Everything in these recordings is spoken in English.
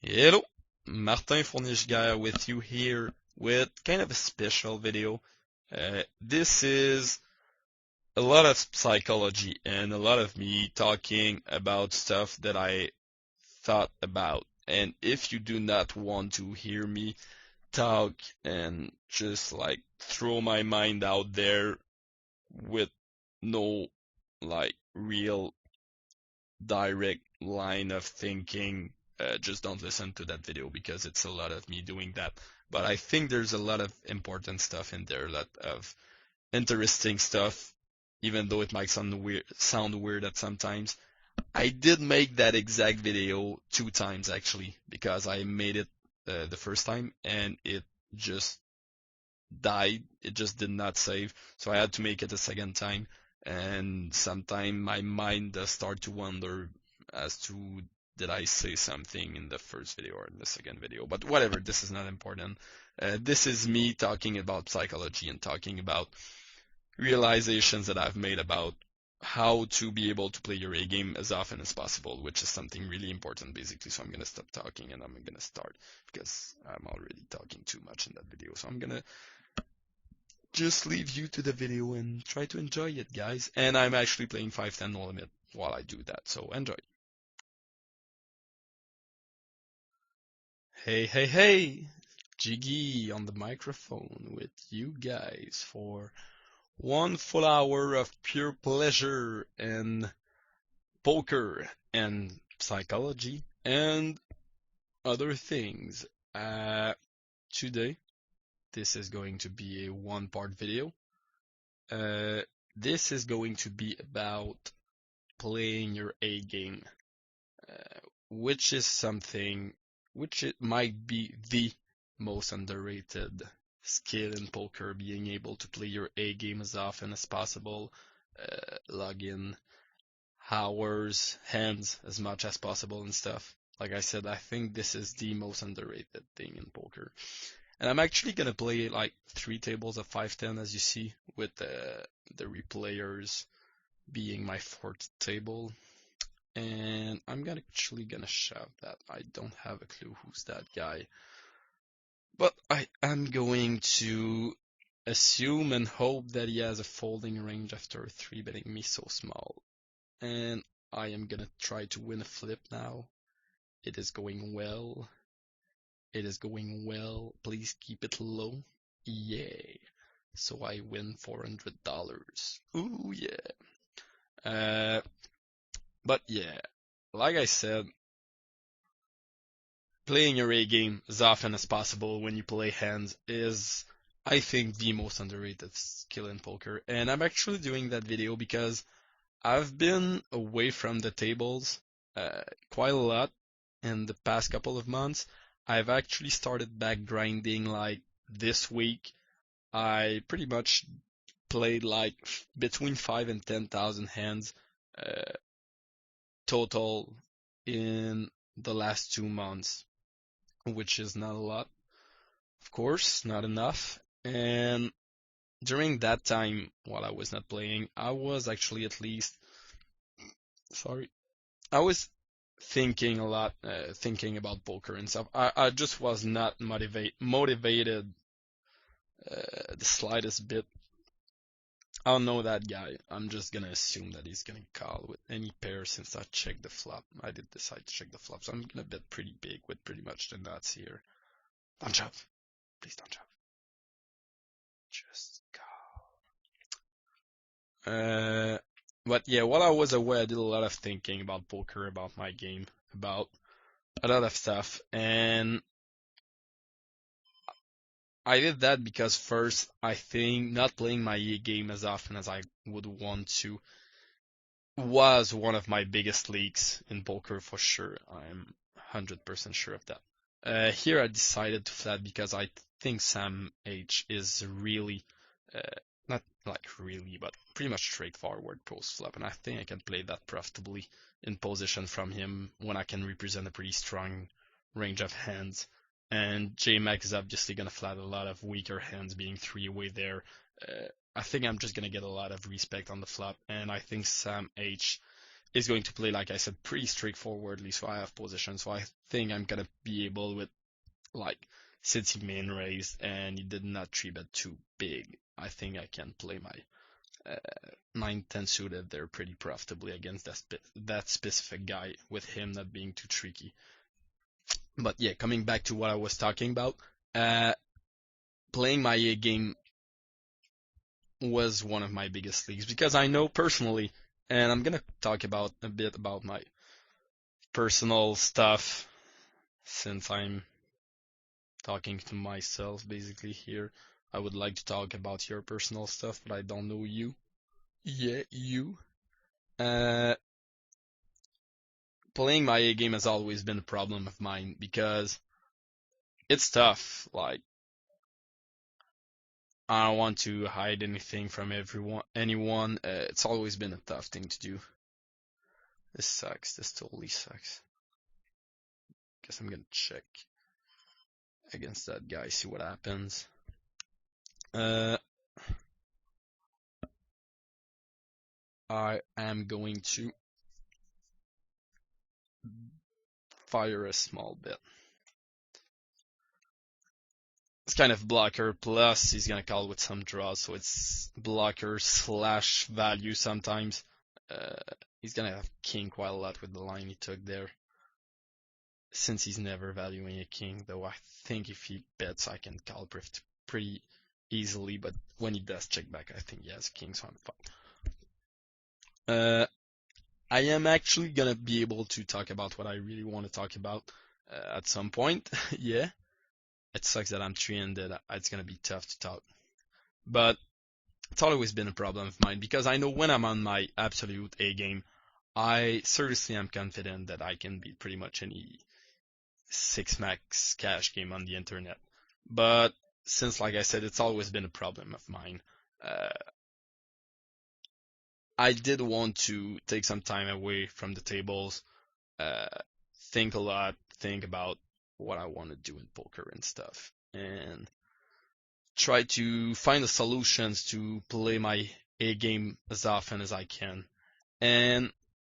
Hello, Martin Fournier with you here with kind of a special video. This is a lot of psychology and a lot of me talking about stuff that I thought about. And if you do not want to hear me talk and just like throw my mind out there with no like real direct line of thinking, just don't listen to that video because it's a lot of me doing that. But I think there's a lot of important stuff in there, a lot of interesting stuff, even though it might sound weird at sometimes. I did make that exact video 2 times actually, because I made it the first time and it just died. It just did not save. So I had to make it a second time. And sometimes my mind does start to wonder as to did I say something in the first video or in the second video. But whatever, this is not important. This is me talking about psychology and talking about realizations that I've made about how to be able to play your A game as often as possible, which is something really important basically. So I'm going to stop talking and I'm going to start because I'm already talking too much in that video. So I'm going to just leave you to the video and try to enjoy it, guys. And I'm actually playing 510 no limit while I do that, so enjoy. Hey, hey, hey! Jiggy on the microphone with you guys for 1 full hour of pure pleasure and poker and psychology and other things. Today, this is going to be a one-part video. This is going to be about playing your A game, which is something which it might be the most underrated skill in poker, being able to play your A game as often as possible, log in hours, hands as much as possible and stuff. Like I said, I think this is the most underrated thing in poker. And I'm actually gonna play like 3 tables of 510 as you see, with the replayers being my 4th table. And I'm actually gonna shout that. I don't have a clue who's that guy. But I am going to assume and hope that he has a folding range after 3-betting me so small. And I am gonna try to win a flip now. It is going well. It is going well. Please keep it low. Yay. So I win $400. Ooh, yeah. But yeah, like I said, playing your A game as often as possible when you play hands is, I think, the most underrated skill in poker. And I'm actually doing that video because I've been away from the tables quite a lot in the past couple of months. I've actually started back grinding like this week. I pretty much played like between 5 and 10,000 hands uh, total in the last 2 months, which is not a lot, of course, not enough. And during that time, while I was not playing, I was actually at least, sorry, I was thinking a lot, thinking about poker and stuff. I just was not motivated the slightest bit. I don't know that guy. I'm just gonna assume that he's gonna call with any pair since I checked the flop. I did decide to check the flop, so I'm gonna bet pretty big with pretty much the nuts here. Don't shove. Please don't shove. Just call. But yeah, while I was away, I did a lot of thinking about poker, about my game, about a lot of stuff, and I did that because first, I think not playing my E game as often as I would want to was one of my biggest leaks in poker for sure. I'm 100% sure of that. Here I decided to flat because I think Sam H is really, uh, not like really, but pretty much straightforward post flop, and I think I can play that profitably in position from him when I can represent a pretty strong range of hands. And J-Mac is obviously gonna flat a lot of weaker hands, being 3 away there. I think I'm just gonna get a lot of respect on the flop, and I think Sam H is going to play, like I said, pretty straightforwardly, so I have position. So I think I'm gonna be able with, like, since he main raised and he did not 3-bet too big, I think I can play my 9-10 suited there pretty profitably against that specific guy with him not being too tricky. But yeah, coming back to what I was talking about, playing my A game was one of my biggest leagues because I know personally, and I'm gonna talk about a bit about my personal stuff since I'm talking to myself basically here. I would like to talk about your personal stuff, but I don't know you. Yeah, you. Uh, Playing my A game has always been a problem of mine because it's tough. Like, I don't want to hide anything from anyone. It's always been a tough thing to do. This sucks. This totally sucks. Guess I'm gonna check against that guy, see what happens. I am going to fire a small bit. It's kind of blocker, plus he's gonna call with some draws, so it's blocker slash value sometimes. He's gonna have king quite a lot with the line he took there. Since he's never valuing a king, though I think if he bets I can call pretty easily, but when he does check back I think he has king, so I'm fine. I am actually gonna be able to talk about what I really want to talk about at some point. Yeah. It sucks that I'm 3-handed. It's gonna be tough to talk. But it's always been a problem of mine because I know when I'm on my absolute A game, I seriously am confident that I can beat pretty much any 6-max cash game on the internet. But since, like I said, it's always been a problem of mine, I did want to take some time away from the tables, think a lot, think about what I want to do in poker and stuff, and try to find the solutions to play my A game as often as I can. And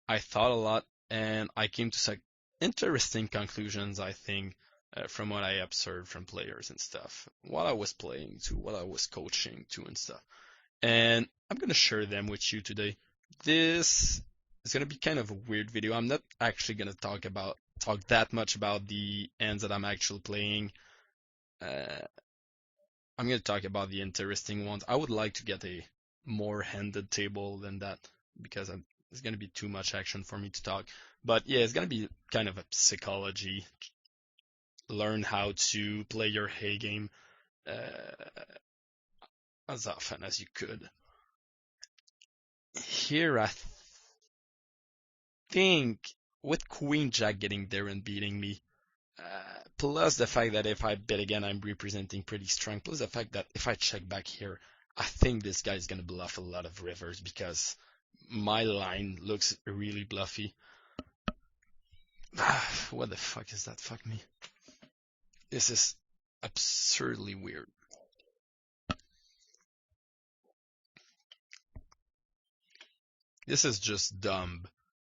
I thought a lot, and I came to some interesting conclusions, I think, from what I observed from players and stuff, what I was playing to, what I was coaching to and stuff. And I'm gonna share them with you today. This is gonna be kind of a weird video. I'm not actually gonna talk that much about the hands that I'm actually playing. I'm going to talk about the interesting ones. I would like to get a more handed table than that because it's going to be too much action for me to talk. But yeah, it's going to be kind of a psychology. Learn how to play your hay game as often as you could. Here, I think with Queen Jack getting there and beating me, plus the fact that if I bet again, I'm representing pretty strong. Plus the fact that if I check back here, I think this guy's gonna bluff a lot of rivers because my line looks really bluffy. What the fuck is that? Fuck me. This is absurdly weird. This is just dumb.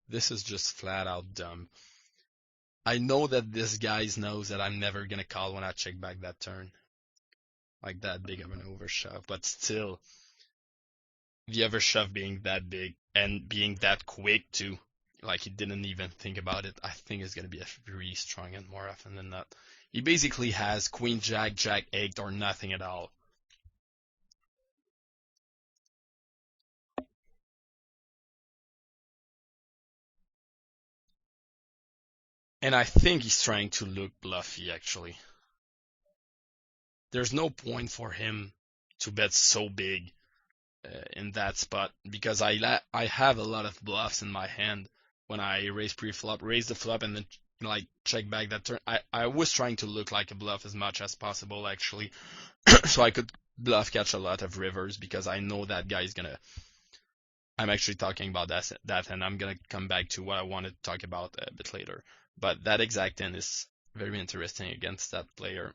This is just flat out dumb. I know that this guy knows that I'm never gonna call when I check back that turn. Like that big of an overshove, but still, the overshove being that big and being that quick too, like he didn't even think about it, I think is gonna be a really strong hand more often than not. He basically has Queen Jack, Jack 8, or nothing at all. And I think he's trying to look bluffy, actually. There's no point for him to bet so big in that spot because I have a lot of bluffs in my hand when I raise pre-flop, raise the flop, and then like check back that turn. I was trying to look like a bluff as much as possible, actually, so I could bluff catch a lot of rivers because I know that guy is gonna. I'm actually talking about that, and I'm gonna come back to what I wanted to talk about a bit later. But that exact end is very interesting against that player.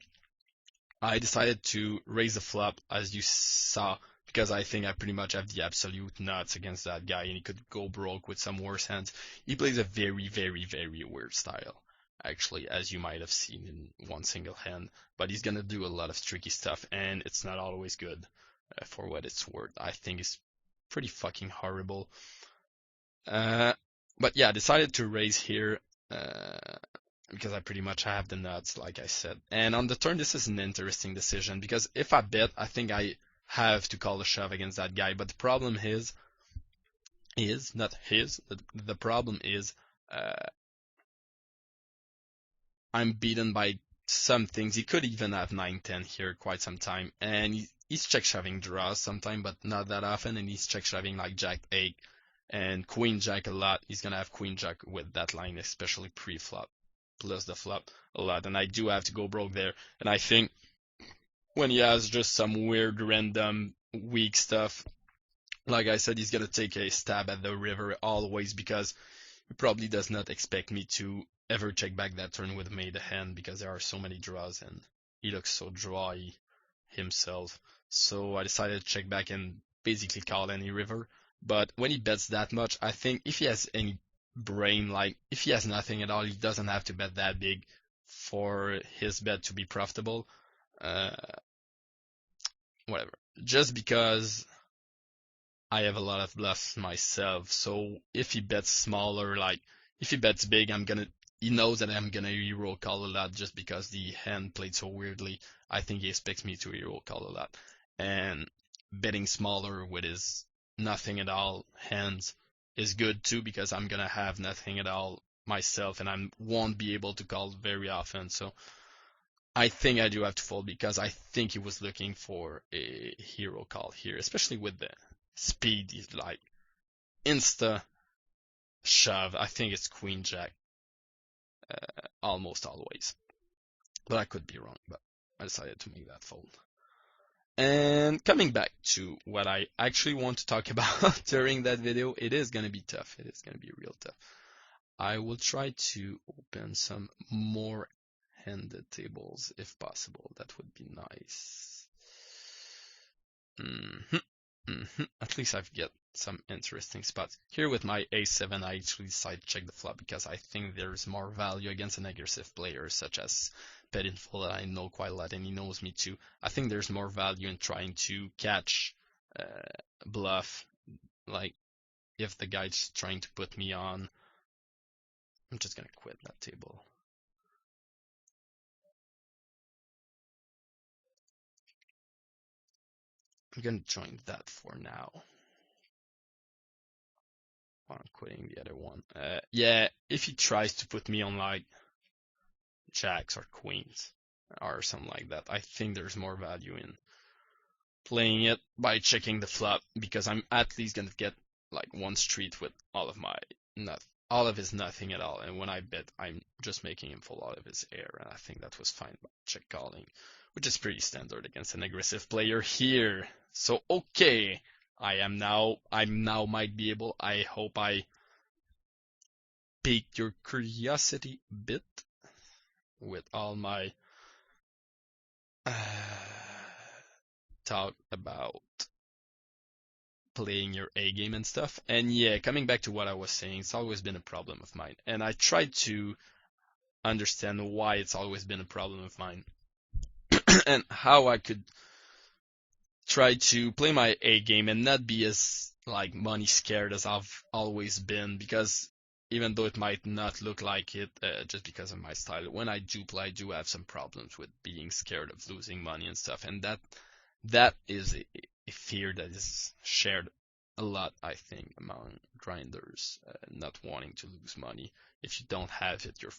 I decided to raise the flop, as you saw, because I think I pretty much have the absolute nuts against that guy, and he could go broke with some worse hands. He plays a very, very, very weird style, actually, as you might have seen in one single hand. But he's gonna do a lot of tricky stuff, and it's not always good, for what it's worth. I think it's pretty fucking horrible. But yeah, I decided to raise here, because I pretty much have the nuts, like I said. And on the turn, this is an interesting decision, because if I bet, I think I have to call a shove against that guy. But the problem is not his. The problem is, I'm beaten by some things. He could even have 9-10 here quite some time, and he's check shoving draws sometime, but not that often. And he's check shoving like Jack 8 and Queen Jack a lot. He's gonna have Queen Jack with that line, especially pre-flop, plus the flop a lot. And I do have to go broke there. And I think when he has just some weird, random, weak stuff, like I said, he's gonna take a stab at the river always, because he probably does not expect me to ever check back that turn with made a hand, because there are so many draws and he looks so drawy himself. So I decided to check back and basically call any river. But when he bets that much, I think if he has any brain, like if he has nothing at all, he doesn't have to bet that big for his bet to be profitable. Uh, Whatever. Just because I have a lot of bluffs myself, so if he bets smaller, like if he bets big, he knows that I'm gonna hero call a lot, just because the hand played so weirdly. I think he expects me to hero call a lot. And betting smaller with his nothing at all hands is good too, because I'm gonna have nothing at all myself, and I won't be able to call very often. So I think I do have to fold, because I think he was looking for a hero call here, especially with the speed. He's like insta shove. I think it's Queen Jack, almost always, but I could be wrong. But I decided to make that fold. And coming back to what I actually want to talk about during that video, it is going to be tough. It is going to be real tough. I will try to open some more handed tables if possible. That would be nice. At least I've got some interesting spots. Here with my a7, I actually decided to check the flop, because I think there's more value against an aggressive player such as Pedinful, that I know quite a lot, and he knows me too. I think there's more value in trying to catch bluff, like if the guy's trying to put me on. I'm just gonna quit that table. I'm gonna join that for now. I'm quitting the other one. Yeah, if he tries to put me on like jacks or queens or something like that, I think there's more value in playing it by checking the flop, because I'm at least gonna get like one street with all of his nothing at all. And when I bet, I'm just making him fall out of his air, and I think that was fine by check calling, which is pretty standard against an aggressive player here. So okay, I now might be able, I hope I piqued your curiosity a bit with all my talk about playing your A game and stuff. And yeah, coming back to what I was saying, it's always been a problem of mine. And I tried to understand why it's always been a problem of mine and how I could try to play my A game and not be as like money scared as I've always been, because even though it might not look like it, just because of my style, when I do play, I do have some problems with being scared of losing money and stuff. And that is a fear that is shared a lot, I think, among grinders, not wanting to lose money. If you don't have it, you're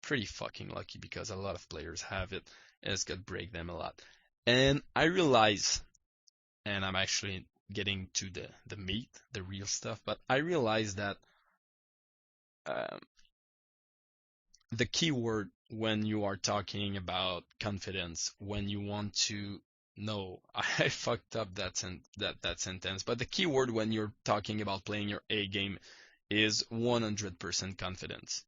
pretty fucking lucky, because a lot of players have it, and it's gonna break them a lot. And I realize, and I'm actually getting to the meat, the real stuff, but I realize that the key word when you are talking about confidence, when you want to no, I fucked up that sentence. But the key word when you're talking about playing your A game is 100% confidence.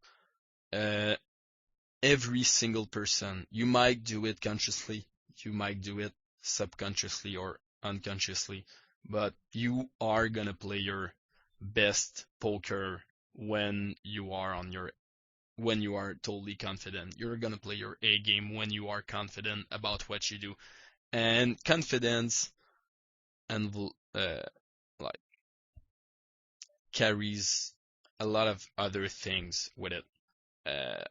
Every single person, you might do it consciously, you might do it subconsciously or unconsciously, but you are gonna play your best poker when you are totally confident. You're gonna play your A game when you are confident about what you do. And confidence and like carries a lot of other things with it. Uh,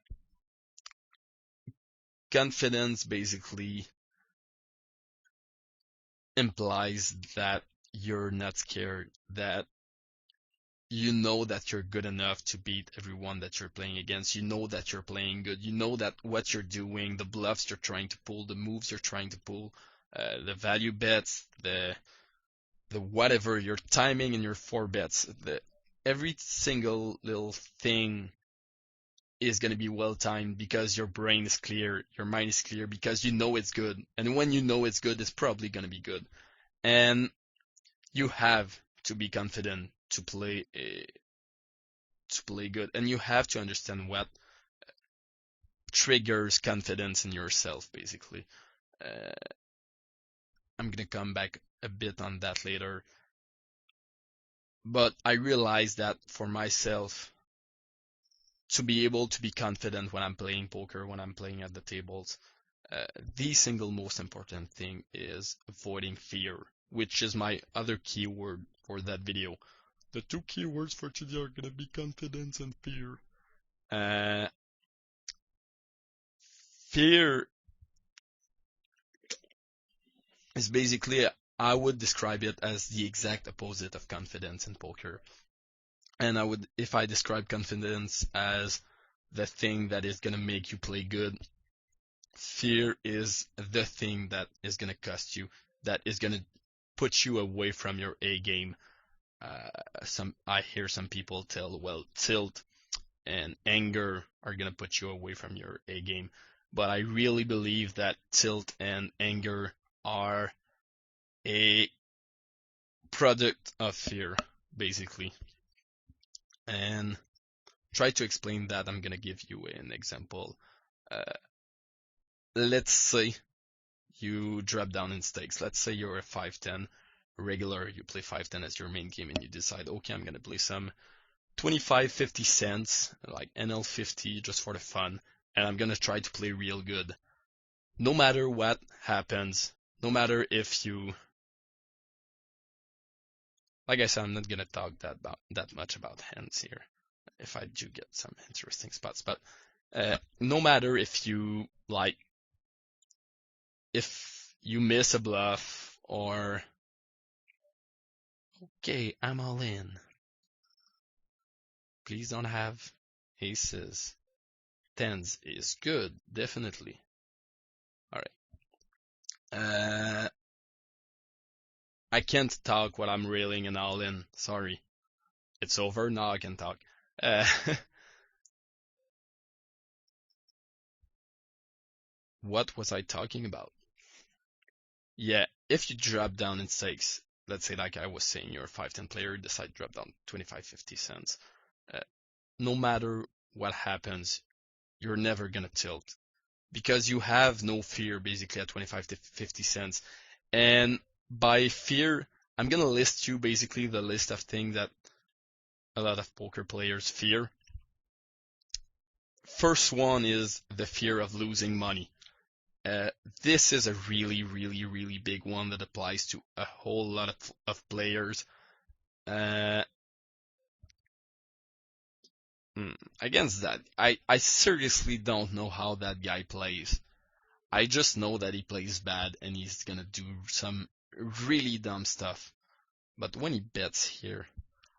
Confidence basically implies that you're not scared, that you know that you're good enough to beat everyone that you're playing against. You know that you're playing good. You know that what you're doing, the bluffs you're trying to pull, the moves you're trying to pull, the value bets, the whatever, your timing and your four bets, every single little thing is going to be well timed because your brain is clear, your mind is clear because you know it's good. And when you know it's good, it's probably going to be good. And you have to be confident to play good, and you have to understand what triggers confidence in yourself, basically. Uh, I'm gonna come back a bit on that later, but I realized that for myself, to be able to be confident when I'm playing poker, when I'm playing at the tables, the single most important thing is avoiding fear, which is my other keyword for that video. The two keywords for today are gonna be confidence and fear. Uh, Fear is basically, I would describe it as the exact opposite of confidence in poker. And if I describe confidence as the thing that is gonna make you play good, fear is the thing that is gonna cost you, that is gonna put you away from your A game. I hear some people tell, well, tilt and anger are gonna put you away from your A game, but I really believe that tilt and anger are a product of fear, basically. And try to explain that. I'm gonna give you an example. Uh, let's say you drop down in stakes. Let's say you're a 5-10 regular. You play 5-10 as your main game, and you decide, okay, I'm gonna play some 25, 50 cents, like NL50, just for the fun, and I'm gonna try to play real good. No matter what happens, no matter if you, like I said, I'm not gonna talk that much about hands here, if I do get some interesting spots. But no matter if you if you miss a bluff or okay, I'm all in. Please don't have aces. Tens is good, definitely. All right. I can't talk while I'm reeling and all in. Sorry. It's over. Now I can talk. Uh, what was I talking about? Yeah, if you drop down in stakes, let's say like I was saying, you're a 5-10 player, decide to drop down 25, 50 cents. Uh, no matter what happens, you're never gonna tilt because you have no fear basically at 25 to 50 cents. And by fear, I'm gonna list you basically the list of things that a lot of poker players fear. First one is the fear of losing money. Uh, this is a really, really, really big one that applies to a whole lot of players. Uh, Against that, I seriously don't know how that guy plays. I just know that he plays bad and he's gonna do some really dumb stuff. But when he bets here,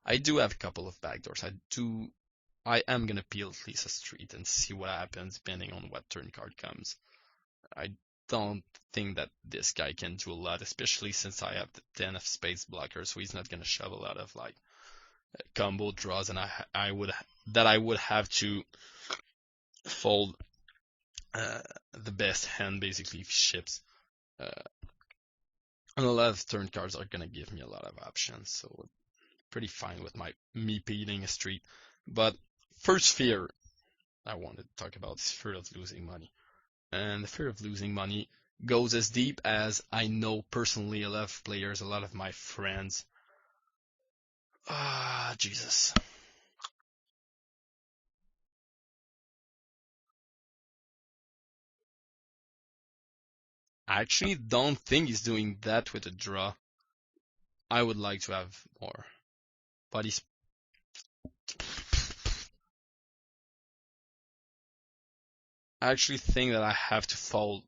I do have a couple of backdoors. I am gonna peel at least a street and see what happens depending on what turn card comes. I don't think that this guy can do a lot, especially since I have the 10 of spades blocker, so he's not gonna shove a lot of like combo draws, and I would have to fold the best hand basically if he ships. Uh, and a lot of turn cards are gonna give me a lot of options, so pretty fine with me peeling a street. But first fear I wanted to talk about is fear of losing money. and the fear of losing money goes as deep as I know personally a lot of players, a lot of my friends. Ah, Jesus. I actually don't think he's doing that with a draw. I would like to have more, but he's. I actually think that I have to fold,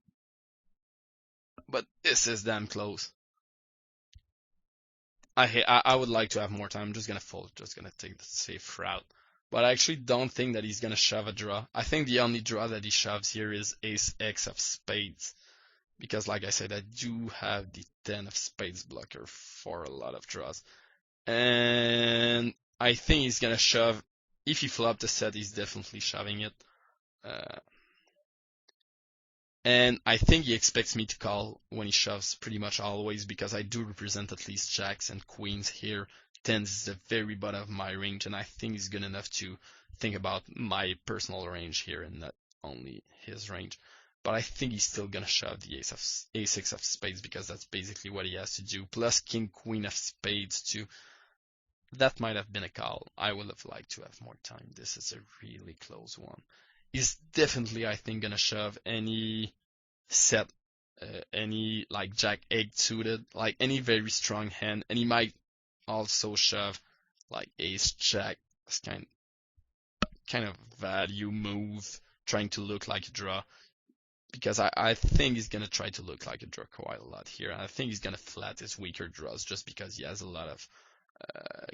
but this is damn close. I would like to have more time. I'm just gonna fold, just gonna take the safe route. But I actually don't think that he's gonna shove a draw. I think the only draw that he shoves here is Ace X of Spades. Because like I said, I do have the 10 of Spades blocker for a lot of draws. And I think he's gonna shove. If he flopped the set, he's definitely shoving it. Uh, and I think he expects me to call when he shoves pretty much always because I do represent at least jacks and queens here. Tens is the very bottom of my range, and I think he's good enough to think about my personal range here and not only his range. But I think he's still gonna shove the ace of spades because that's basically what he has to do. Plus king queen of spades too. That might have been a call. I would have liked to have more time. This is a really close one. He's definitely, I think, gonna shove any set, any like jack eight suited, like any very strong hand, and he might also shove like ace jack. It's kind of value move, trying to look like a draw. Because I think he's gonna try to look like a draw quite a lot here. And I think he's gonna flat his weaker draws just because he has a lot of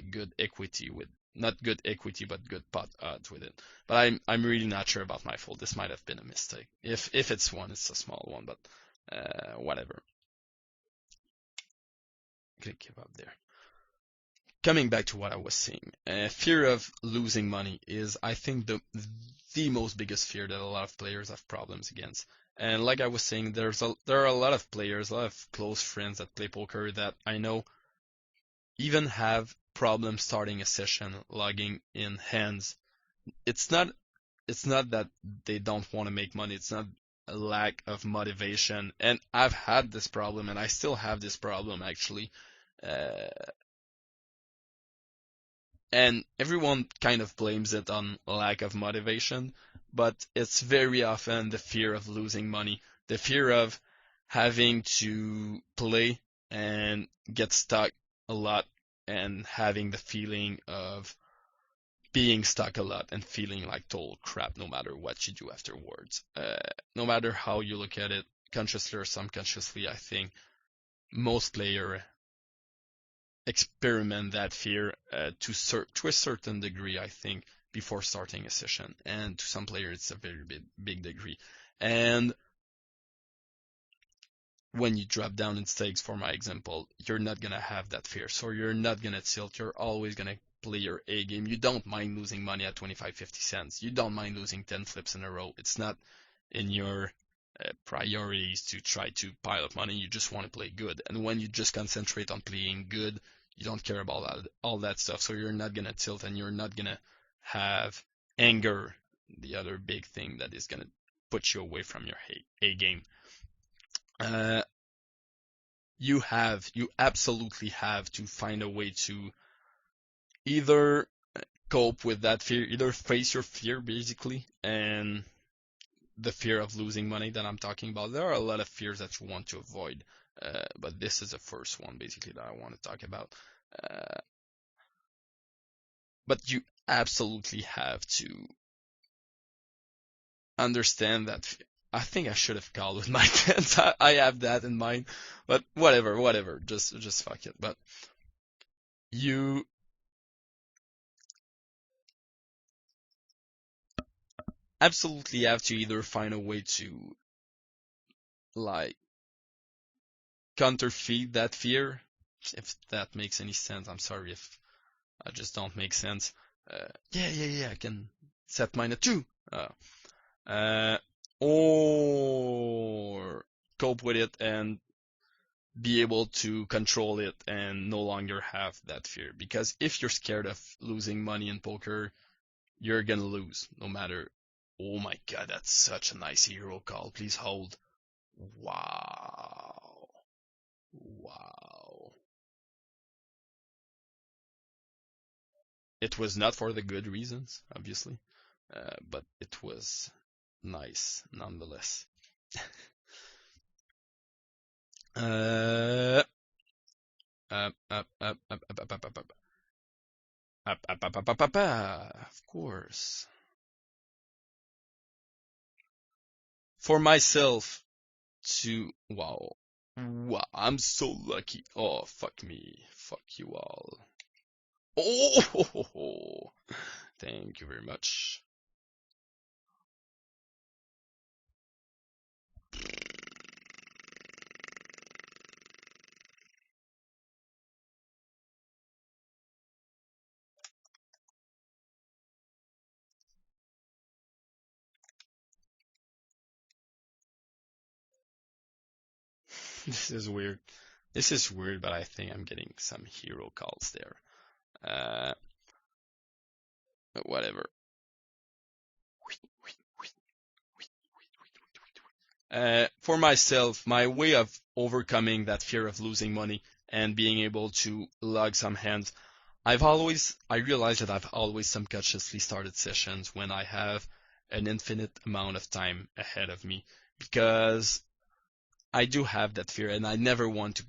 good equity with not good equity but good pot odds with it. But I'm really not sure about my fold. This might have been a mistake. If it's one, it's a small one, but whatever. I'm gonna give up there. Coming back to what I was saying, fear of losing money is, I think, the most biggest fear that a lot of players have problems against. And like I was saying, there are a lot of players, a lot of close friends that play poker that I know even have problems starting a session, logging in hands. It's not it's not that they don't want to make money. It's not a lack of motivation. And I've had this problem, and I still have this problem actually. Uh, and everyone kind of blames it on lack of motivation, but it's very often the fear of losing money, the fear of having to play and get stuck a lot and having the feeling of being stuck a lot and feeling like total crap no matter what you do afterwards. No matter how you look at it, consciously or subconsciously, I think most players experiment that fear to a certain degree, I think, before starting a session. And to some players, it's a very big degree. And when you drop down in stakes, for my example, you're not going to have that fear. So you're not going to tilt. You're always going to play your A game. You don't mind losing money at 25, 50 cents. You don't mind losing 10 flips in a row. It's not in your priorities to try to pile up money. You just want to play good. And when you just concentrate on playing good, you don't care about all that stuff. So you're not going to tilt and you're not going to have anger, the other big thing that is going to put you away from your A game. Uh, you absolutely have to find a way to either cope with that fear, either face your fear basically, and the fear of losing money that I'm talking about. There are a lot of fears that you want to avoid, but this is the first one basically that I want to talk about. But you absolutely have to understand that. I think I should have called with my tens. I have that in mind, but whatever. Just fuck it. But you absolutely have to either find a way to like counterfeit that fear, if that makes any sense. I'm sorry if I just don't make sense. Yeah. I can set mine at 2. Uh, or cope with it and be able to control it and no longer have that fear. Because if you're scared of losing money in poker, you're gonna lose no matter Oh my god, that's such a nice hero call. Please hold. Wow. Wow. It was not for the good reasons, obviously, but it was nice nonetheless. Uh, up, of course. For myself wow. Wow, I'm so lucky. Oh, fuck me. Fuck you all. Oh, thank you very much. This is weird. This is weird, but I think I'm getting some hero calls there. Uh, whatever. For myself, my way of overcoming that fear of losing money and being able to log some hands, I realize that I've always subconsciously started sessions when I have an infinite amount of time ahead of me because I do have that fear and I never want to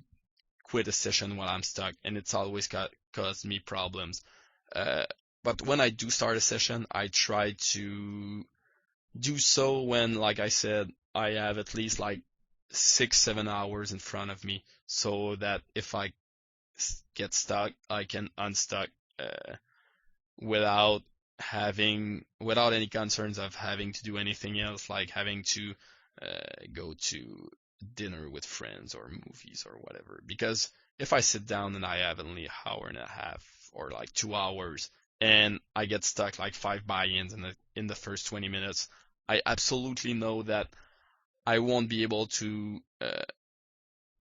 quit a session while I'm stuck and it's always caused me problems. Uh, but when I do start a session, I try to do so when, like I said, I have at least like 6, 7 hours in front of me so that if I get stuck, I can unstuck uh, without any concerns of having to do anything else, like having to go to dinner with friends or movies or whatever. Because if I sit down and I have only an hour and a half or like 2 hours and I get stuck like 5 buy-ins in the first 20 minutes, I absolutely know that I won't be able to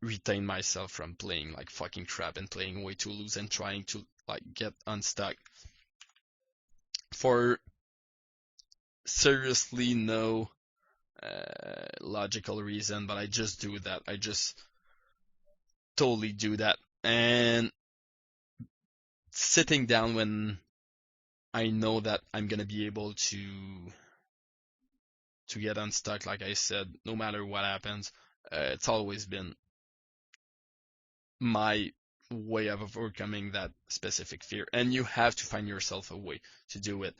retain myself from playing like fucking crap and playing way too loose and trying to like get unstuck for seriously no logical reason, but I just do that. I just totally do that. And sitting down when I know that I'm gonna be able to get unstuck, like I said, no matter what happens, it's always been my way of overcoming that specific fear. And you have to find yourself a way to do it.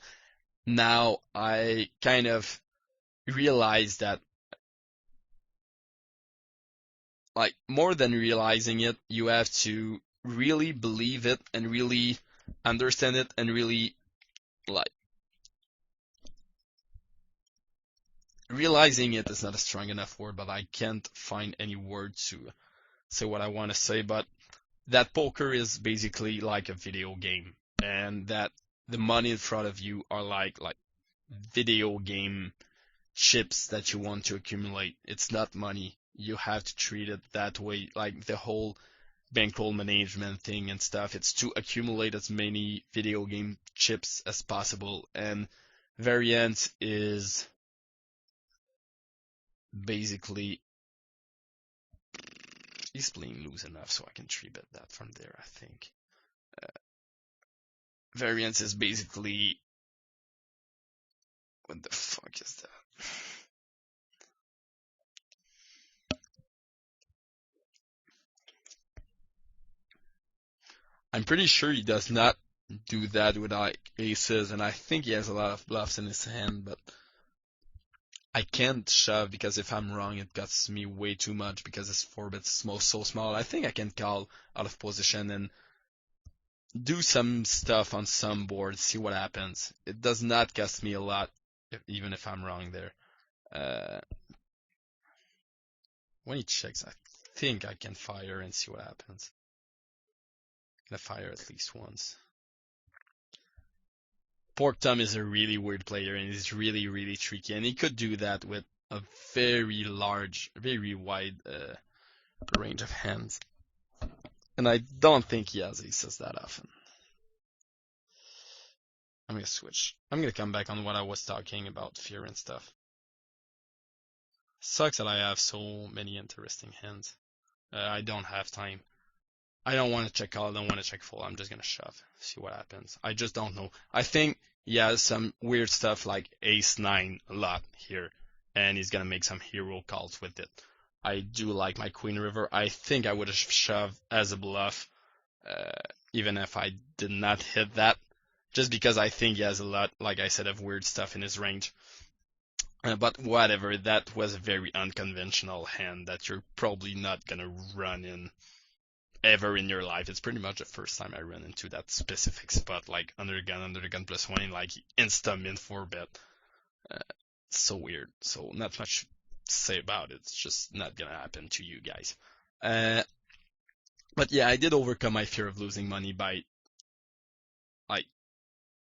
Now I kind of realize that, like, more than realizing it, you have to really believe it and really understand it and really, like, realizing it is not a strong enough word, but I can't find any word to say what I want to say, but that poker is basically like a video game and that the money in front of you are like video game chips that you want to accumulate. It's not money. You have to treat it that way, like the whole bankroll management thing and stuff. It's to accumulate as many video game chips as possible. And variance is basically he's playing loose enough so I can 3-bet that from there, I think. Variance is basically what the fuck is that? I'm pretty sure he does not do that with like aces, and I think he has a lot of bluffs in his hand, but I can't shove because if I'm wrong, it costs me way too much because his 4-bet is so small. I think I can call out of position and do some stuff on some boards, see what happens. It does not cost me a lot, even if I'm wrong there. Uh, when he checks, I think I can fire and see what happens. I'm gonna fire at least once. Pork Tom is a really weird player and he's really, really tricky. And he could do that with a very large, very wide range of hands. And I don't think he has aces that often. I'm gonna switch. I'm gonna come back on what I was talking about, fear and stuff. Sucks that I have so many interesting hands. I don't have time. I don't want to check call, I don't want to check full. I'm just gonna shove, see what happens. I just don't know. I think he has some weird stuff like ace 9 a lot here, and he's gonna make some hero calls with it. I do like my queen river. I think I would have shoved as a bluff, uh, even if I did not hit that, just because I think he has a lot, like I said, of weird stuff in his range. But whatever, that was a very unconventional hand that you're probably not gonna run in ever in your life. It's pretty much the first time I run into that specific spot, like under the gun plus one, like insta min 4-bet. Uh, so weird. So not much to say about it. It's just not gonna happen to you guys. Uh, but yeah, I did overcome my fear of losing money by like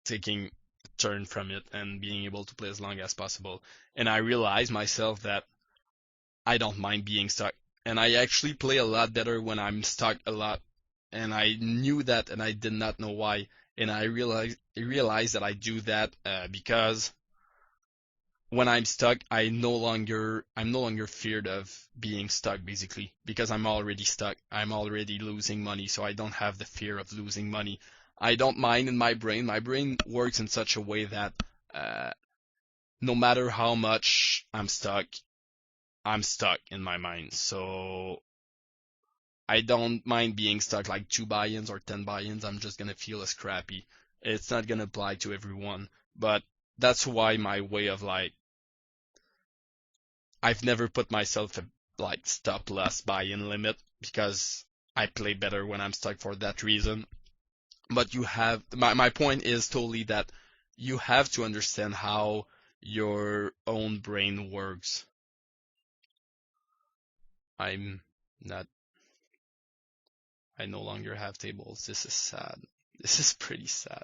taking a turn from it and being able to play as long as possible. And I realized myself that I don't mind being stuck. And I actually play a lot better when I'm stuck a lot. And I knew that and I did not know why. And I realized that I do that because when I'm stuck, I'm no longer feared of being stuck basically because I'm already stuck. I'm already losing money, so I don't have the fear of losing money. I don't mind in my brain. My brain works in such a way that uh, no matter how much I'm stuck in my mind. So I don't mind being stuck like 2 buy-ins or 10 buy-ins. I'm just gonna feel as crappy. It's not gonna apply to everyone, but that's why my way of like, I've never put myself a like stop loss buy-in limit because I play better when I'm stuck for that reason. But my point is totally that you have to understand how your own brain works. I'm not I no longer have tables. This is sad. This is pretty sad.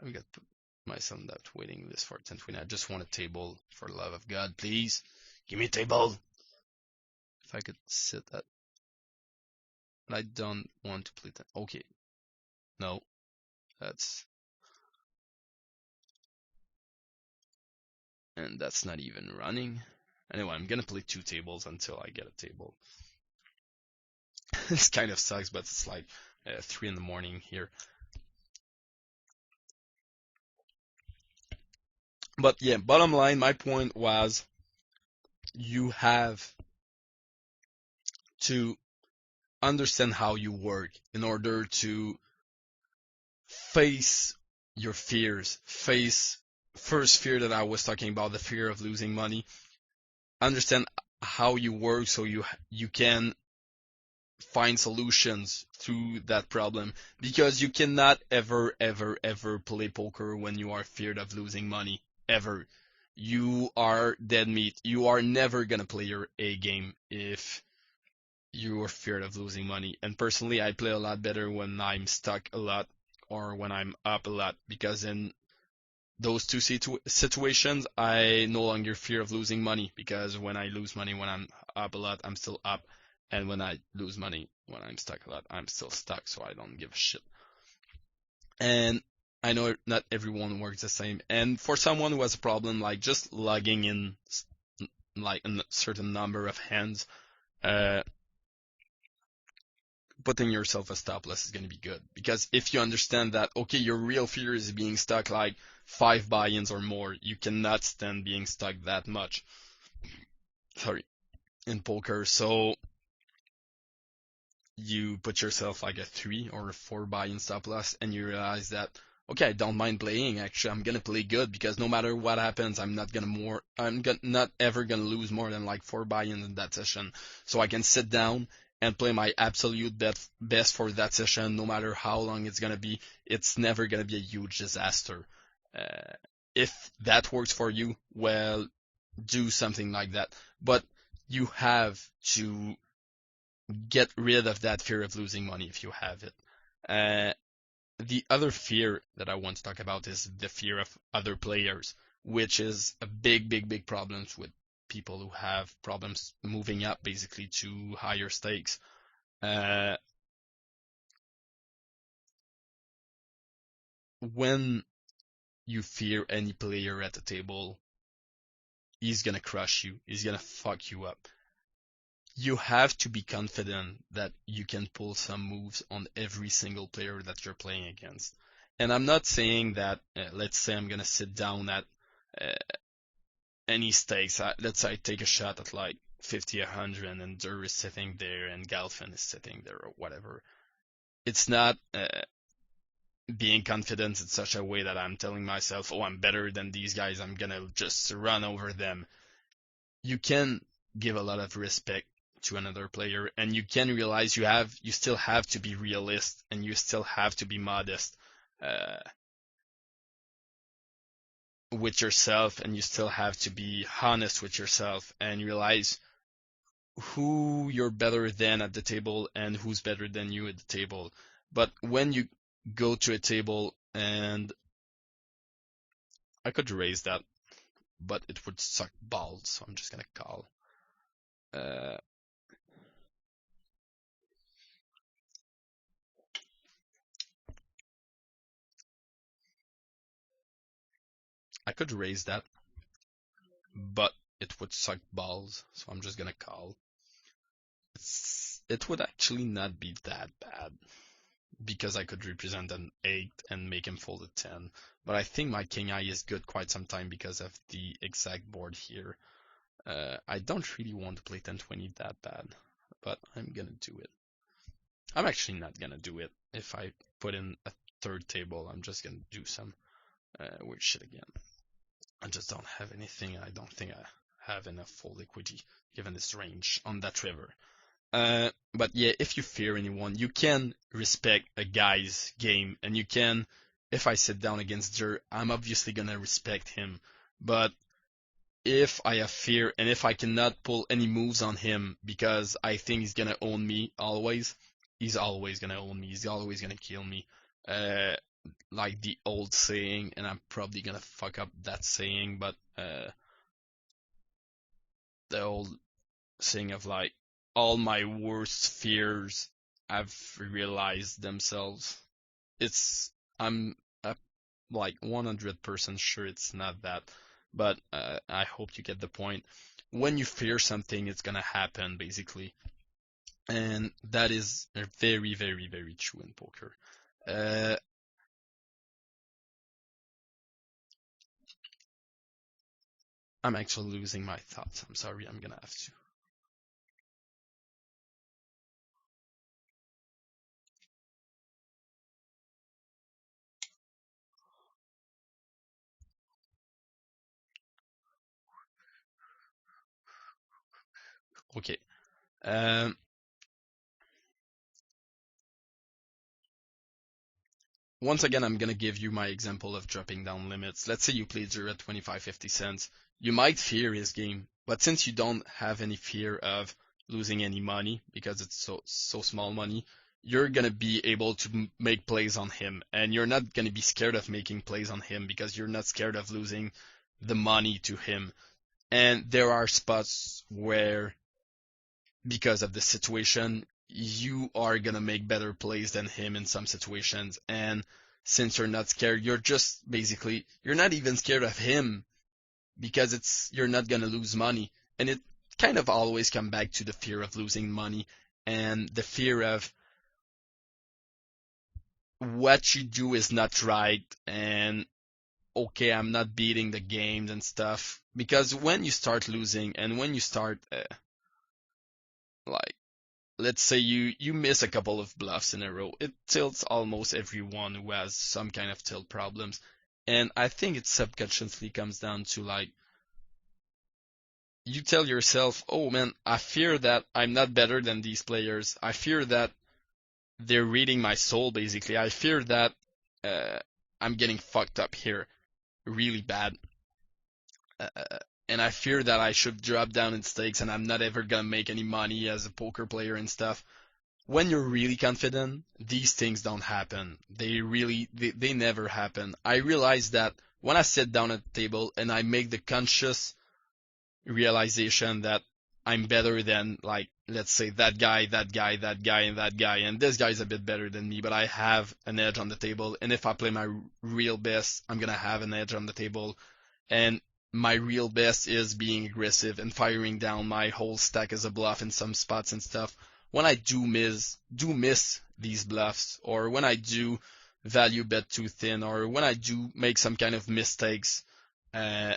I'm gonna put myself on that waiting list for 1020. I just want a table, for the love of God, please. Give me a table. If I could sit that. But I don't want to play that. Okay. No. That's... And that's not even running. Anyway, I'm gonna play 2 tables until I get a table. This kind of sucks, but it's like 3 in the morning here. But yeah, bottom line, my point was you have to understand how you work in order to face your fears. Face first fear that I was talking about, the fear of losing money. Understand how you work so you can find solutions to that problem, because you cannot ever play poker when you are feared of losing money, ever. You are dead meat. You are never gonna play your A game if you are feared of losing money. And personally, I play a lot better when I'm stuck a lot or when I'm up a lot, because in those two situations, I no longer fear of losing money, because when I lose money when I'm up a lot, I'm still up. And when I lose money when I'm stuck a lot, I'm still stuck, so I don't give a shit. And I know not everyone works the same. And for someone who has a problem, like just logging in like a certain number of hands, putting yourself a stop loss is going to be good. Because if you understand that, okay, your real fear is being stuck like 5 buy-ins or more, you cannot stand being stuck that much. Sorry, in poker. So you put yourself like a 3 or a 4 buy-in stop loss, and you realize that, okay, I don't mind playing. Actually, I'm gonna play good, because no matter what happens, not ever gonna lose more than like 4 buy-ins in that session. So I can sit down and play my absolute best for that session, no matter how long it's gonna be. It's never gonna be a huge disaster. If that works for you, well, do something like that. But you have to get rid of that fear of losing money if you have it. The other fear that I want to talk about is the fear of other players, which is a big problem with people who have problems moving up basically to higher stakes. When you fear any player at the table, he's gonna crush you. He's gonna fuck you up. You have to be confident that you can pull some moves on every single player that you're playing against. And I'm not saying that, let's say I'm gonna sit down at uh, any stakes. Let's say I take a shot at like 50, 100, and Dur is sitting there and Galfin is sitting there or whatever. It's not being confident in such a way that I'm telling myself, oh, I'm better than these guys, I'm gonna just run over them. You can give a lot of respect to another player, and you can realize you still have to be realist, and you still have to be modest uh, with yourself, and you still have to be honest with yourself, and realize who you're better than at the table and who's better than you at the table. But when you go to a table, and I could raise that, but it would suck balls, so I'm just gonna call. Uh, I could raise that, but it would suck balls, so I'm just gonna call. It would actually not be that bad because I could represent an 8 and make him fold a 10. But I think my king eye is good quite some time because of the exact board here. I don't really want to play 10-20 that bad, but I'm gonna do it. I'm actually not gonna do it. If I put in a third table, I'm just gonna do some weird shit again. I just don't have anything. I don't think I have enough fold equity given this range on that river. But yeah, if you fear anyone, you can respect a guy's game, and you can, if I sit down against Jer, I'm obviously gonna respect him. But if I have fear, and if I cannot pull any moves on him because I think he's gonna own me always, he's always gonna own me, he's always gonna kill me. Uh, like the old saying, and I'm probably gonna fuck up that saying, but the old saying of like, all my worst fears have realized themselves. I'm like 100% sure it's not that, but I hope you get the point. When you fear something, it's gonna happen, basically. And that is very, very, very true in poker. Uh, I'm actually losing my thoughts. I'm sorry, I'm gonna have to. Okay. Um, Once again, I'm gonna give you my example of dropping down limits. Let's say you play 0 at 25, 50 cents. You might fear his game, but since you don't have any fear of losing any money because it's so small money, you're gonna be able to make plays on him, and you're not gonna be scared of making plays on him because you're not scared of losing the money to him. And there are spots where, because of the situation, you are gonna make better plays than him in some situations. And since you're not scared, you're just basically, you're not even scared of him because you're not gonna lose money. And it kind of always come back to the fear of losing money and the fear of what you do is not right, and okay, I'm not beating the games and stuff. Because when you start losing and when you start like, let's say you miss a couple of bluffs in a row, it tilts almost everyone who has some kind of tilt problems. And I think it subconsciously comes down to like, you tell yourself, oh man, I fear that I'm not better than these players. I fear that they're reading my soul, basically. I fear that uh, I'm getting fucked up here really bad. And I fear that I should drop down in stakes and I'm not ever gonna make any money as a poker player and stuff. When you're really confident, these things don't happen. They never happen. I realize that when I sit down at the table and I make the conscious realization that I'm better than, like, let's say that guy, that guy, that guy, and that guy, and this guy's a bit better than me, but I have an edge on the table, and if I play my real best, I'm gonna have an edge on the table, and my real best is being aggressive and firing down my whole stack as a bluff in some spots and stuff. When I do miss these bluffs, or when I do value bet too thin, or when I do make some kind of mistakes, uh,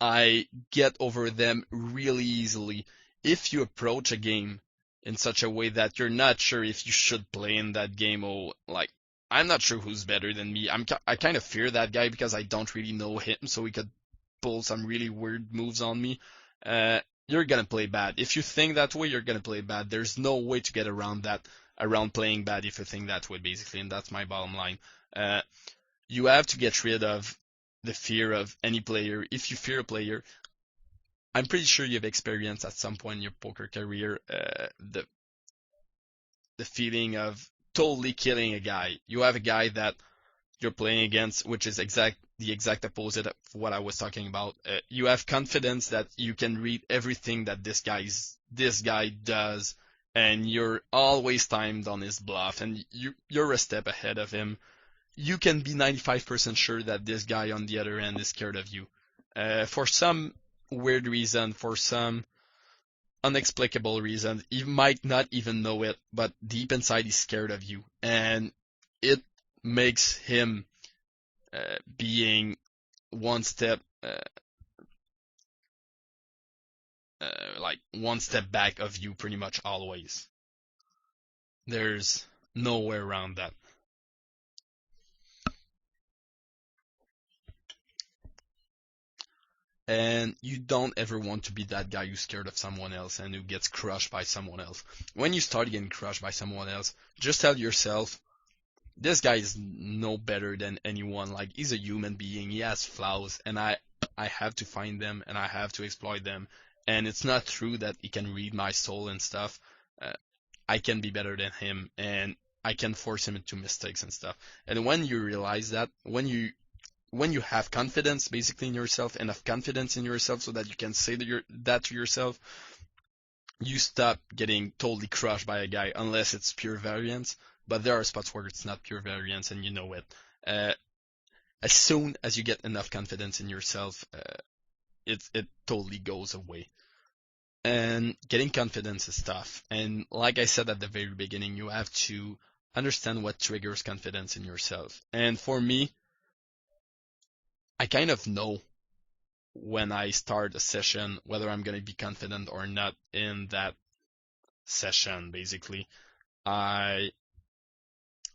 I get over them really easily. If you approach a game in such a way that you're not sure if you should play in that game, or like, I'm not sure who's better than me. I kind of fear that guy because I don't really know him, so he could pull some really weird moves on me. You're gonna play bad. If you think that way, you're gonna play bad. There's no way to get around that, around playing bad if you think that way, basically, and that's my bottom line. Uh, you have to get rid of the fear of any player. If you fear a player, I'm pretty sure you've experienced at some point in your poker career the feeling of totally killing a guy. You have a guy that you're playing against, which is the exact opposite of what I was talking about. You have confidence that you can read everything that this guy does, and you're always timed on his bluff, and you're a step ahead of him. You can be 95% sure that this guy on the other end is scared of you. For some weird reason, for some inexplicable reason, he might not even know it, but deep inside he's scared of you, and it makes him being one step like one step back of you pretty much always. There's no way around that. And you don't ever want to be that guy who's scared of someone else and who gets crushed by someone else. When you start getting crushed by someone else, just tell yourself, this guy is no better than anyone. Like, he's a human being. He has flaws, and I have to find them and I have to exploit them. And it's not true that he can read my soul and stuff. I can be better than him, and I can force him into mistakes and stuff. And when you realize that, when you have confidence basically in yourself, enough confidence in yourself so that you can say that to yourself, you stop getting totally crushed by a guy unless it's pure variance. But there are spots where it's not pure variance and you know it. As soon as you get enough confidence in yourself, it totally goes away. And getting confidence is tough. And like I said at the very beginning, you have to understand what triggers confidence in yourself. And for me, I kind of know when I start a session whether I'm going to be confident or not in that session, basically. I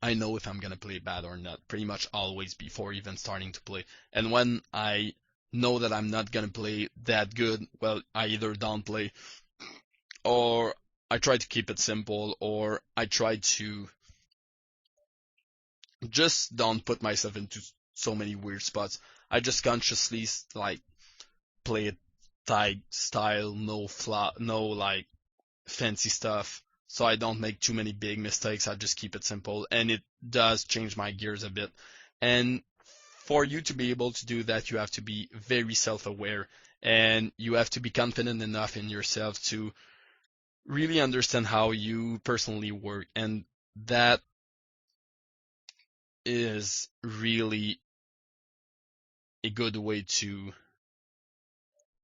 know if I'm going to play bad or not pretty much always before even starting to play. And when I know that I'm not going to play that good, well, I either don't play, or I try to keep it simple, or I try to just don't put myself into so many weird spots. I just consciously like play it tight style, no like fancy stuff, so I don't make too many big mistakes. I just keep it simple, and it does change my gears a bit. And for you to be able to do that, you have to be very self-aware, and you have to be confident enough in yourself to really understand how you personally work. And that is really a good way to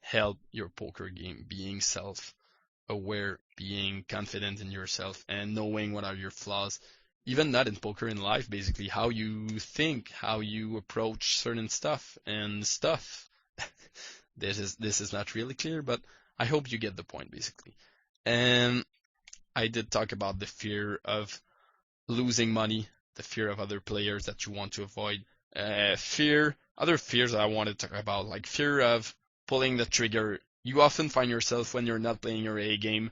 help your poker game, being self-aware, being confident in yourself, and knowing what are your flaws. Even not in poker, in life, basically, how you think, how you approach certain stuff and stuff. This is not really clear, but I hope you get the point, basically. And I did talk about the fear of losing money, the fear of other players that you want to avoid. Other fears that I want to talk about, like fear of pulling the trigger. You often find yourself when you're not playing your A game.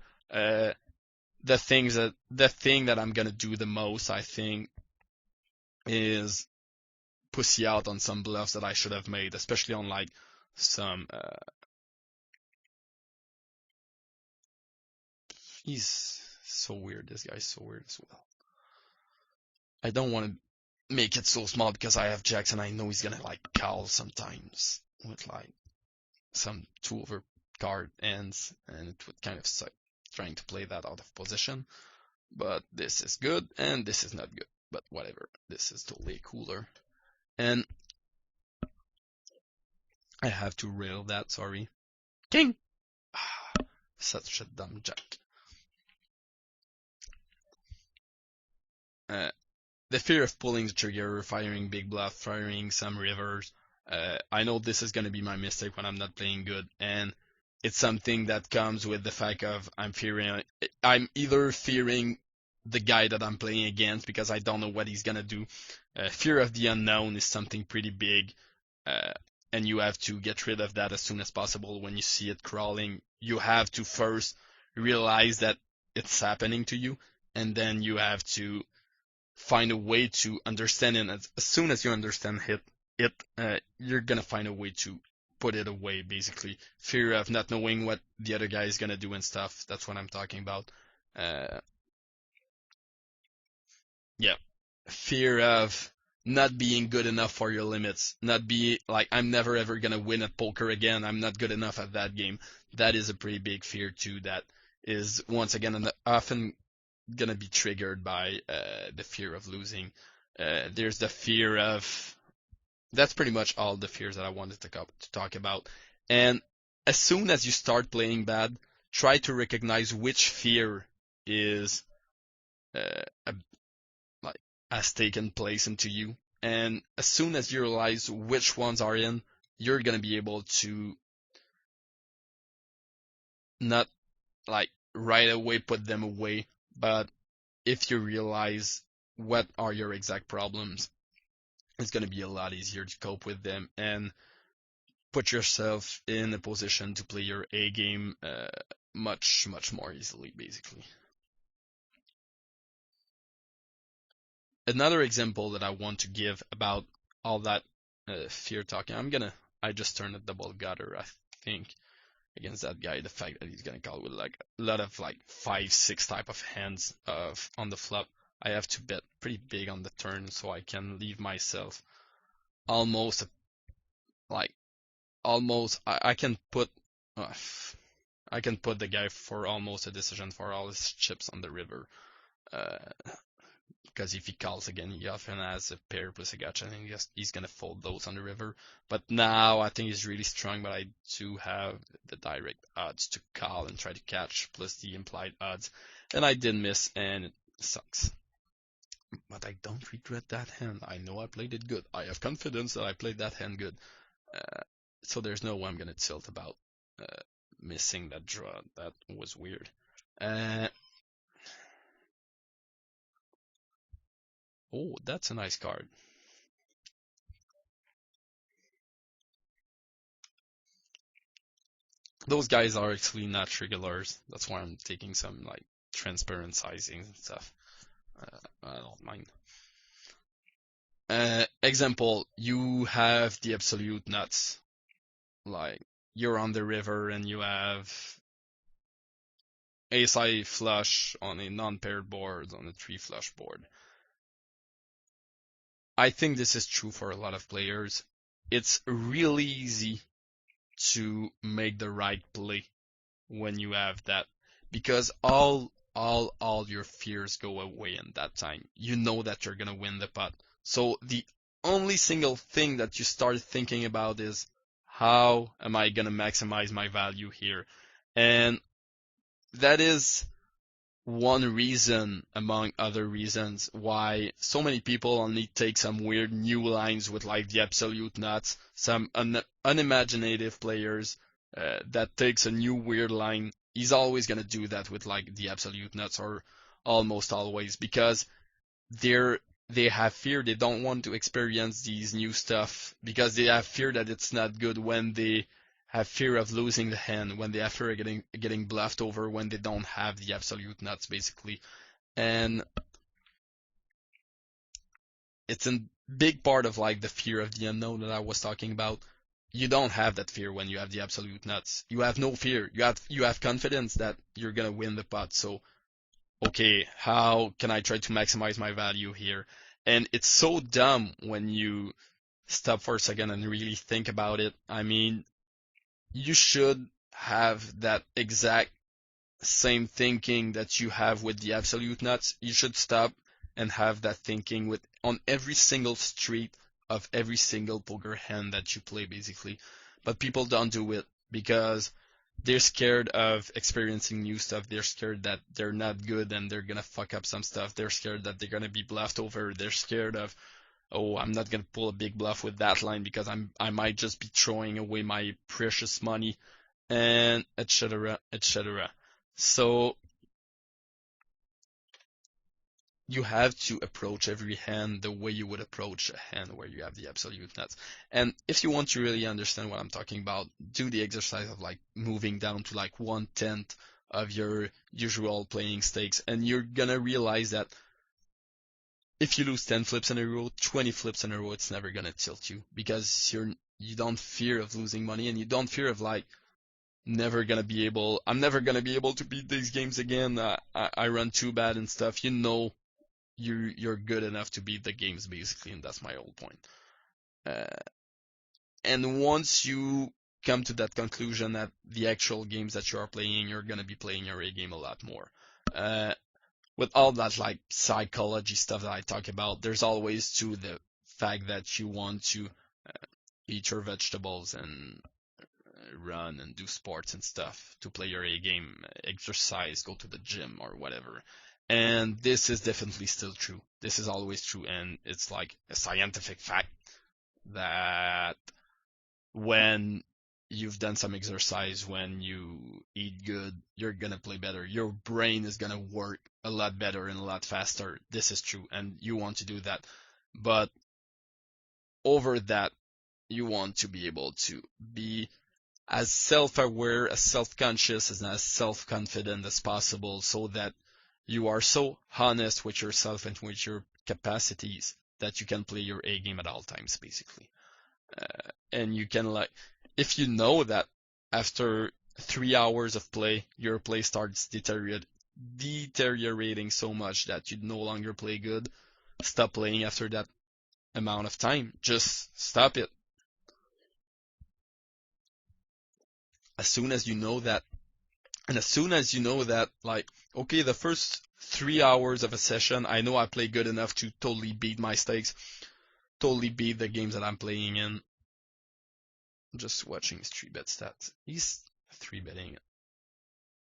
The thing that I'm gonna do the most, I think, is pussy out on some bluffs that I should have made, especially on like some. He's so weird. This guy's so weird as well. I don't want to make it so small because I have jacks and I know he's gonna like call sometimes with like some 2 over card ends, and it would kind of suck trying to play that out of position. But this is good, and this is not good. But whatever, this is totally cooler. And I have to rail that, sorry. King! Such a dumb jack. The fear of pulling the trigger, firing big bluff, firing some rivers. I know this is going to be my mistake when I'm not playing good, and it's something that comes with the fact of I'm either fearing the guy that I'm playing against because I don't know what he's going to do. Fear of the unknown is something pretty big, and you have to get rid of that as soon as possible. When you see it crawling, you have to first realize that it's happening to you, and then you have to find a way to understand it. As soon as you understand it, you're gonna find a way to put it away, basically. Fear of not knowing what the other guy is gonna do and stuff. That's what I'm talking about. Yeah. Fear of not being good enough for your limits. Not be like, I'm never ever gonna win at poker again. I'm not good enough at that game. That is a pretty big fear too. That is, once again, often gonna be triggered by the fear of losing. There's the fear of. That's pretty much all the fears that I wanted to talk about. And as soon as you start playing bad, try to recognize which fear is like has taken place into you. And as soon as you realize which ones are in, you're gonna be able to not like right away put them away, but if you realize what are your exact problems, it's going to be a lot easier to cope with them and put yourself in a position to play your A game much more easily, basically. Another example that I want to give about all that fear talking, I just turned a double gutter, I think, against that guy. The fact that he's gonna call with like a lot of like 5-6 type of hands on the flop. I have to bet pretty big on the turn so I can leave myself almost I can put the guy for almost a decision for all his chips on the river. Because if he calls again, he often has a pair plus a gotcha, and he's gonna fold those on the river. But now I think he's really strong, but I do have the direct odds to call and try to catch, plus the implied odds. And I did miss, and it sucks. But I don't regret that hand. I know I played it good. I have confidence that I played that hand good. So there's no way I'm gonna tilt about missing that draw. That was weird. Oh, that's a nice card. Those guys are actually not regulars. That's why I'm taking some like transparent sizing and stuff. I don't mind. Example, you have the absolute nuts. Like, you're on the river and you have ace-high flush on a non-paired board, on a 3-flush board. I think this is true for a lot of players. It's really easy to make the right play when you have that, because all your fears go away in that time. You know that you're gonna win the pot. So the only single thing that you start thinking about is, how am I gonna maximize my value here? And that is one reason among other reasons why so many people only take some weird new lines with like the absolute nuts, some unimaginative players that takes a new weird line. He's always gonna do that with like the absolute nuts, or almost always, because they have fear. They don't want to experience these new stuff because they have fear that it's not good, when they have fear of losing the hand, when they have fear of getting bluffed over, when they don't have the absolute nuts, basically. And it's a big part of like the fear of the unknown that I was talking about. You don't have that fear when you have the absolute nuts. You have no fear. You have confidence that you're gonna win the pot. So, okay, how can I try to maximize my value here? And it's so dumb when you stop for a second and really think about it. I mean, you should have that exact same thinking that you have with the absolute nuts. You should stop and have that thinking with on every single street of every single poker hand that you play, basically. But people don't do it because they're scared of experiencing new stuff. They're scared that they're not good and they're gonna fuck up some stuff. They're scared that they're gonna be bluffed over. They're scared of, oh, I'm not gonna pull a big bluff with that line because I might just be throwing away my precious money, and etc. etc. So you have to approach every hand the way you would approach a hand where you have the absolute nuts. And if you want to really understand what I'm talking about, do the exercise of like moving down to like 1/10 of your usual playing stakes, and you're gonna realize that if you lose 10 flips in a row, 20 flips in a row, it's never gonna tilt you because you don't fear of losing money, and you don't fear of like I'm never gonna be able to beat these games again. I run too bad and stuff. You know you're good enough to beat the games, basically, and that's my whole point. Uh, and once you come to that conclusion that the actual games that you are playing, you're gonna be playing your A game a lot more. With all that like psychology stuff that I talk about, there's always to the fact that you want to eat your vegetables and run and do sports and stuff to play your A game, exercise, go to the gym or whatever. And this is definitely still true. This is always true, and it's like a scientific fact that when you've done some exercise, when you eat good, you're gonna play better. Your brain is gonna work a lot better and a lot faster. This is true, and you want to do that. But over that, you want to be able to be as self-aware, as self-conscious, and as self-confident as possible, so that you are so honest with yourself and with your capacities that you can play your A game at all times, basically. And you can like, if you know that after 3 hours of play, your play starts deteriorating so much that you no longer play good, stop playing after that amount of time. Just stop it. As soon as you know that, and as soon as you know that, like, okay, the first 3 hours of a session, I know I play good enough to totally beat my stakes, totally beat the games that I'm playing in. I'm just watching his 3-bet stats. He's 3-betting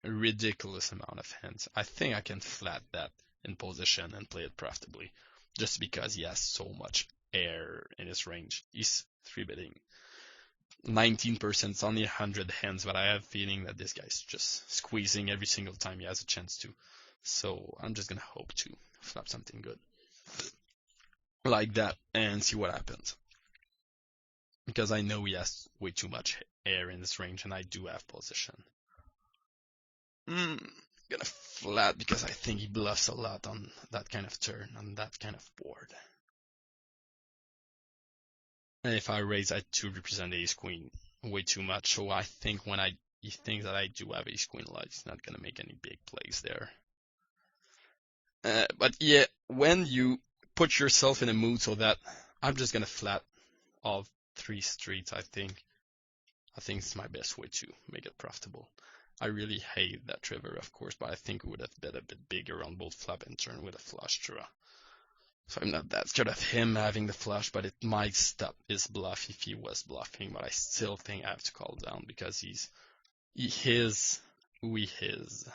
a ridiculous amount of hands. I think I can flat that in position and play it profitably, just because he has so much air in his range. He's 3-betting 19%. It's only 100 hands, but I have a feeling that this guy's just squeezing every single time he has a chance to. So I'm just gonna hope to flop something good like that and see what happens. Because I know he has way too much air in this range, and I do have position. Gonna flat because I think he bluffs a lot on that kind of turn, on that kind of board. And if I raise, I do represent ace queen way too much, so I think when he thinks that I do have ace queen a lot, he's not gonna make any big plays there. But yeah, when you put yourself in a mood so that I'm just gonna flat all 3 streets, I think it's my best way to make it profitable. I really hate that river, of course, but I think it would have been a bit bigger on both flop and turn with a flush draw. So I'm not that scared of him having the flush, but it might stop his bluff if he was bluffing. But I still think I have to call down because he is who he is.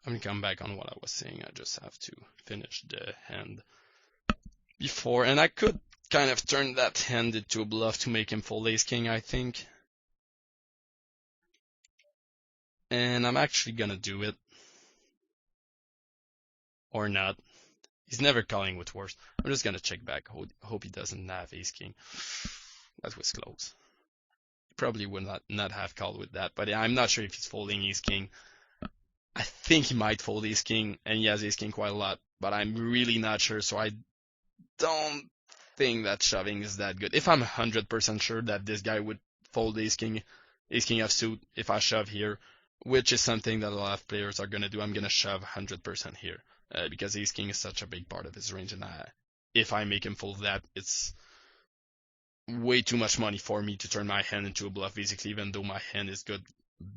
I'm gonna come back on what I was saying. I just have to finish the hand before, and I could kind of turn that hand into a bluff to make him fold ace king, I think. And I'm actually gonna do it. Or not. He's never calling with worse. I'm just gonna check back. Hope he doesn't have ace king. That was close. He probably would not have called with that, but I'm not sure if he's folding ace king. I think he might fold ace king, and he has ace king quite a lot, but I'm really not sure, so I don't think that shoving is that good. If I'm 100% sure that this guy would fold ace king offsuit if I shove here, which is something that a lot of players are gonna do, I'm gonna shove 100% here. because ace king is such a big part of his range, and if I make him fold that, it's way too much money for me to turn my hand into a bluff, basically, even though my hand is good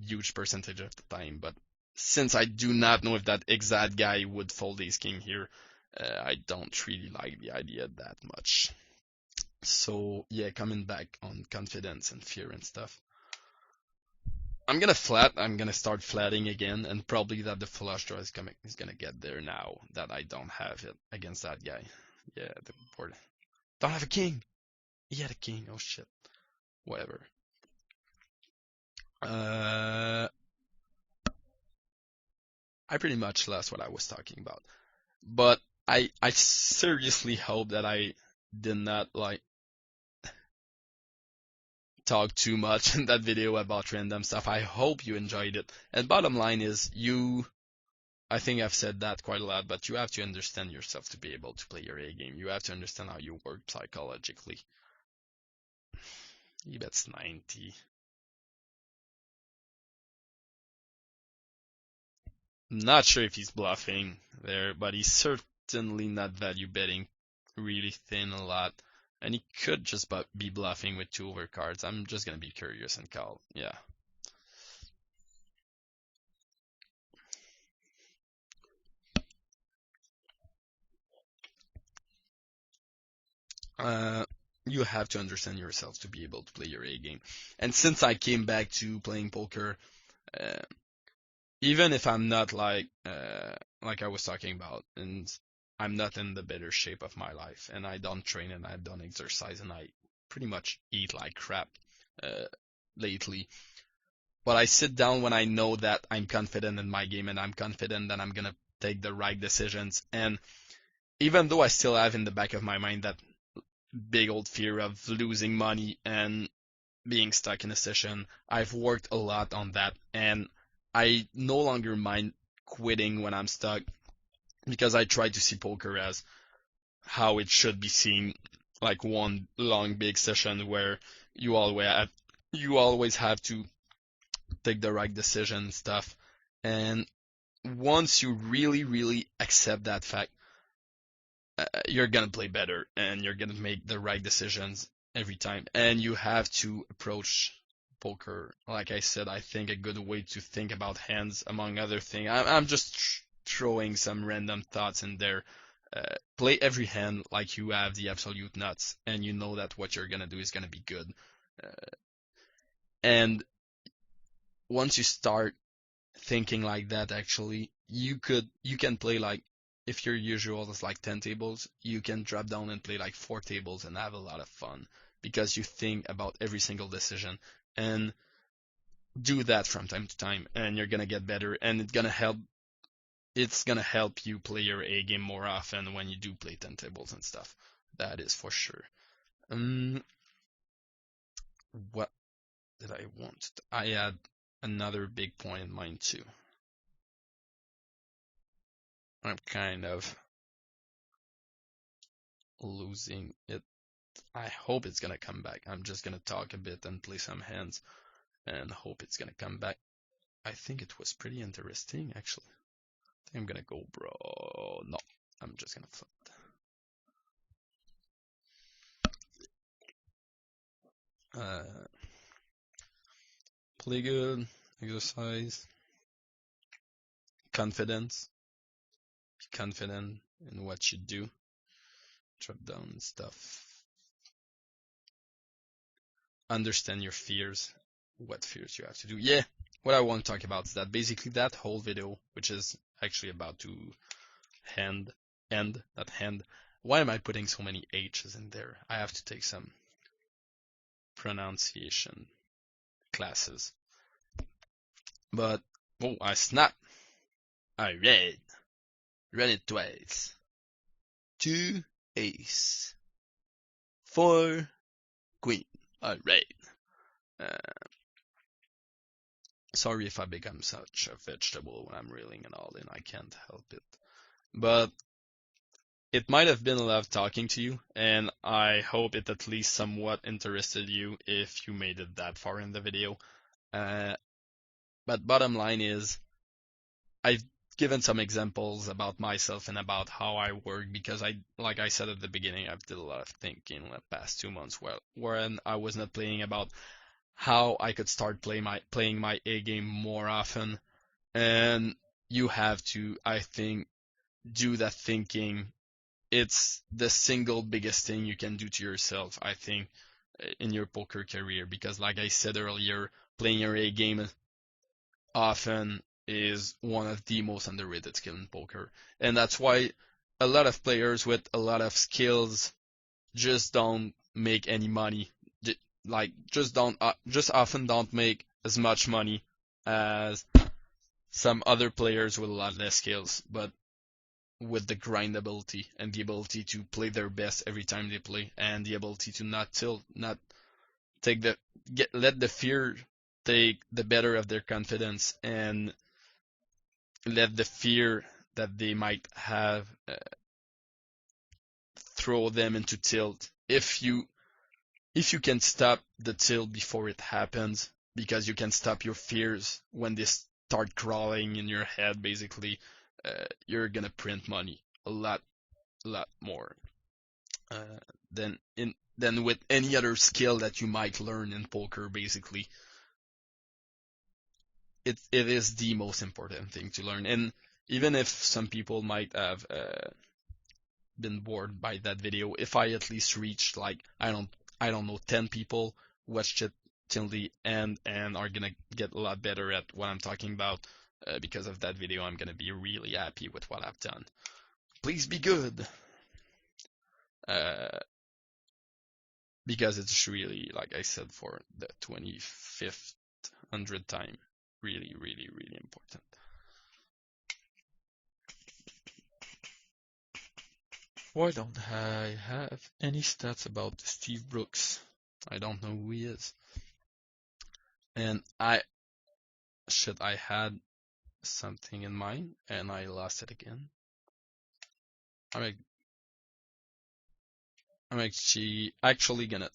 huge percentage of the time. But since I do not know if that exact guy would fold ace king here, I don't really like the idea that much. So yeah, coming back on confidence and fear and stuff. I'm gonna start flatting again, and probably that the flush draw is gonna get there now that I don't have it against that guy. Yeah, the board. Don't have a king! He had a king, oh shit. Whatever. I pretty much lost what I was talking about. But I seriously hope that I did not like talk too much in that video about random stuff. I hope you enjoyed it. And bottom line is I think I've said that quite a lot, but you have to understand yourself to be able to play your A game. You have to understand how you work psychologically. He bets 90. I'm not sure if he's bluffing there, but he's certainly not value betting really thin a lot. And he could just be bluffing with 2 overcards. I'm just gonna be curious and call. Yeah. You have to understand yourself to be able to play your A game. And since I came back to playing poker, even if I'm not like I was talking about, and I'm not in the better shape of my life, and I don't train and I don't exercise, and I pretty much eat like crap lately. But I sit down when I know that I'm confident in my game and I'm confident that I'm gonna take the right decisions. And even though I still have in the back of my mind that big old fear of losing money and being stuck in a session, I've worked a lot on that, and I no longer mind quitting when I'm stuck, because I try to see poker as how it should be seen, like one long big session where you always have to take the right decision and stuff. And once you really accept that fact, you're gonna play better and you're gonna make the right decisions every time. And you have to approach poker, like I said, I think a good way to think about hands, among other things. I'm just throwing some random thoughts in there. Play every hand like you have the absolute nuts, and you know that what you're gonna do is gonna be good. And once you start thinking like that, actually, you can play like, if your usual is like 10 tables, you can drop down and play like 4 tables and have a lot of fun, because you think about every single decision. And do that from time to time, and you're gonna get better, and it's gonna help you play your A game more often when you do play 10 tables and stuff. That is for sure. What did I want? I had another big point in mind too. I'm kind of losing it. I hope it's gonna come back. I'm just gonna talk a bit and play some hands and hope it's gonna come back. I think it was pretty interesting, actually. I think I'm gonna go, bro. No, I'm just gonna flip. Play good, exercise, confidence. Be confident in what you do. Drop down stuff. Understand your fears, what fears you have to do. Yeah, what I want to talk about is that basically that whole video, which is actually about to end. Why am I putting so many H's in there? I have to take some pronunciation classes. But, oh, I snap. I ran it twice. 2 ace. 4 queen. Alright. Sorry if I become such a vegetable when I'm reeling and all in. I can't help it. But it might have been a lot of talking to you, and I hope it at least somewhat interested you if you made it that far in the video. But bottom line is, I given some examples about myself and about how I work because like I said at the beginning, I've did a lot of thinking in the past 2 months when I was not playing about how I could start playing my A game more often. And you have to, I think, do that thinking. It's the single biggest thing you can do to yourself, I think, in your poker career. Because like I said earlier, playing your A game often is one of the most underrated skill in poker. And that's why a lot of players with a lot of skills just don't make any money. Like just often don't make as much money as some other players with a lot less skills, but with the grind ability and the ability to play their best every time they play, and the ability to not tilt, not take let the fear take the better of their confidence, and let the fear that they might have throw them into tilt. If you can stop the tilt before it happens, because you can stop your fears when they start crawling in your head, basically, you're gonna print money a lot more uh, than with any other skill that you might learn in poker. Basically, it is the most important thing to learn. And even if some people might have been bored by that video, if I at least reached like I don't know 10 people watched it till the end and are gonna get a lot better at what I'm talking about because of that video, I'm gonna be really happy with what I've done. Please be good. Uh, because it's really, like I said, for the 25th hundred time, really, really, really important. Why don't I have any stats about Steve Brooks? I don't know who he is. And I had something in mind and I lost it again. I'm actually gonna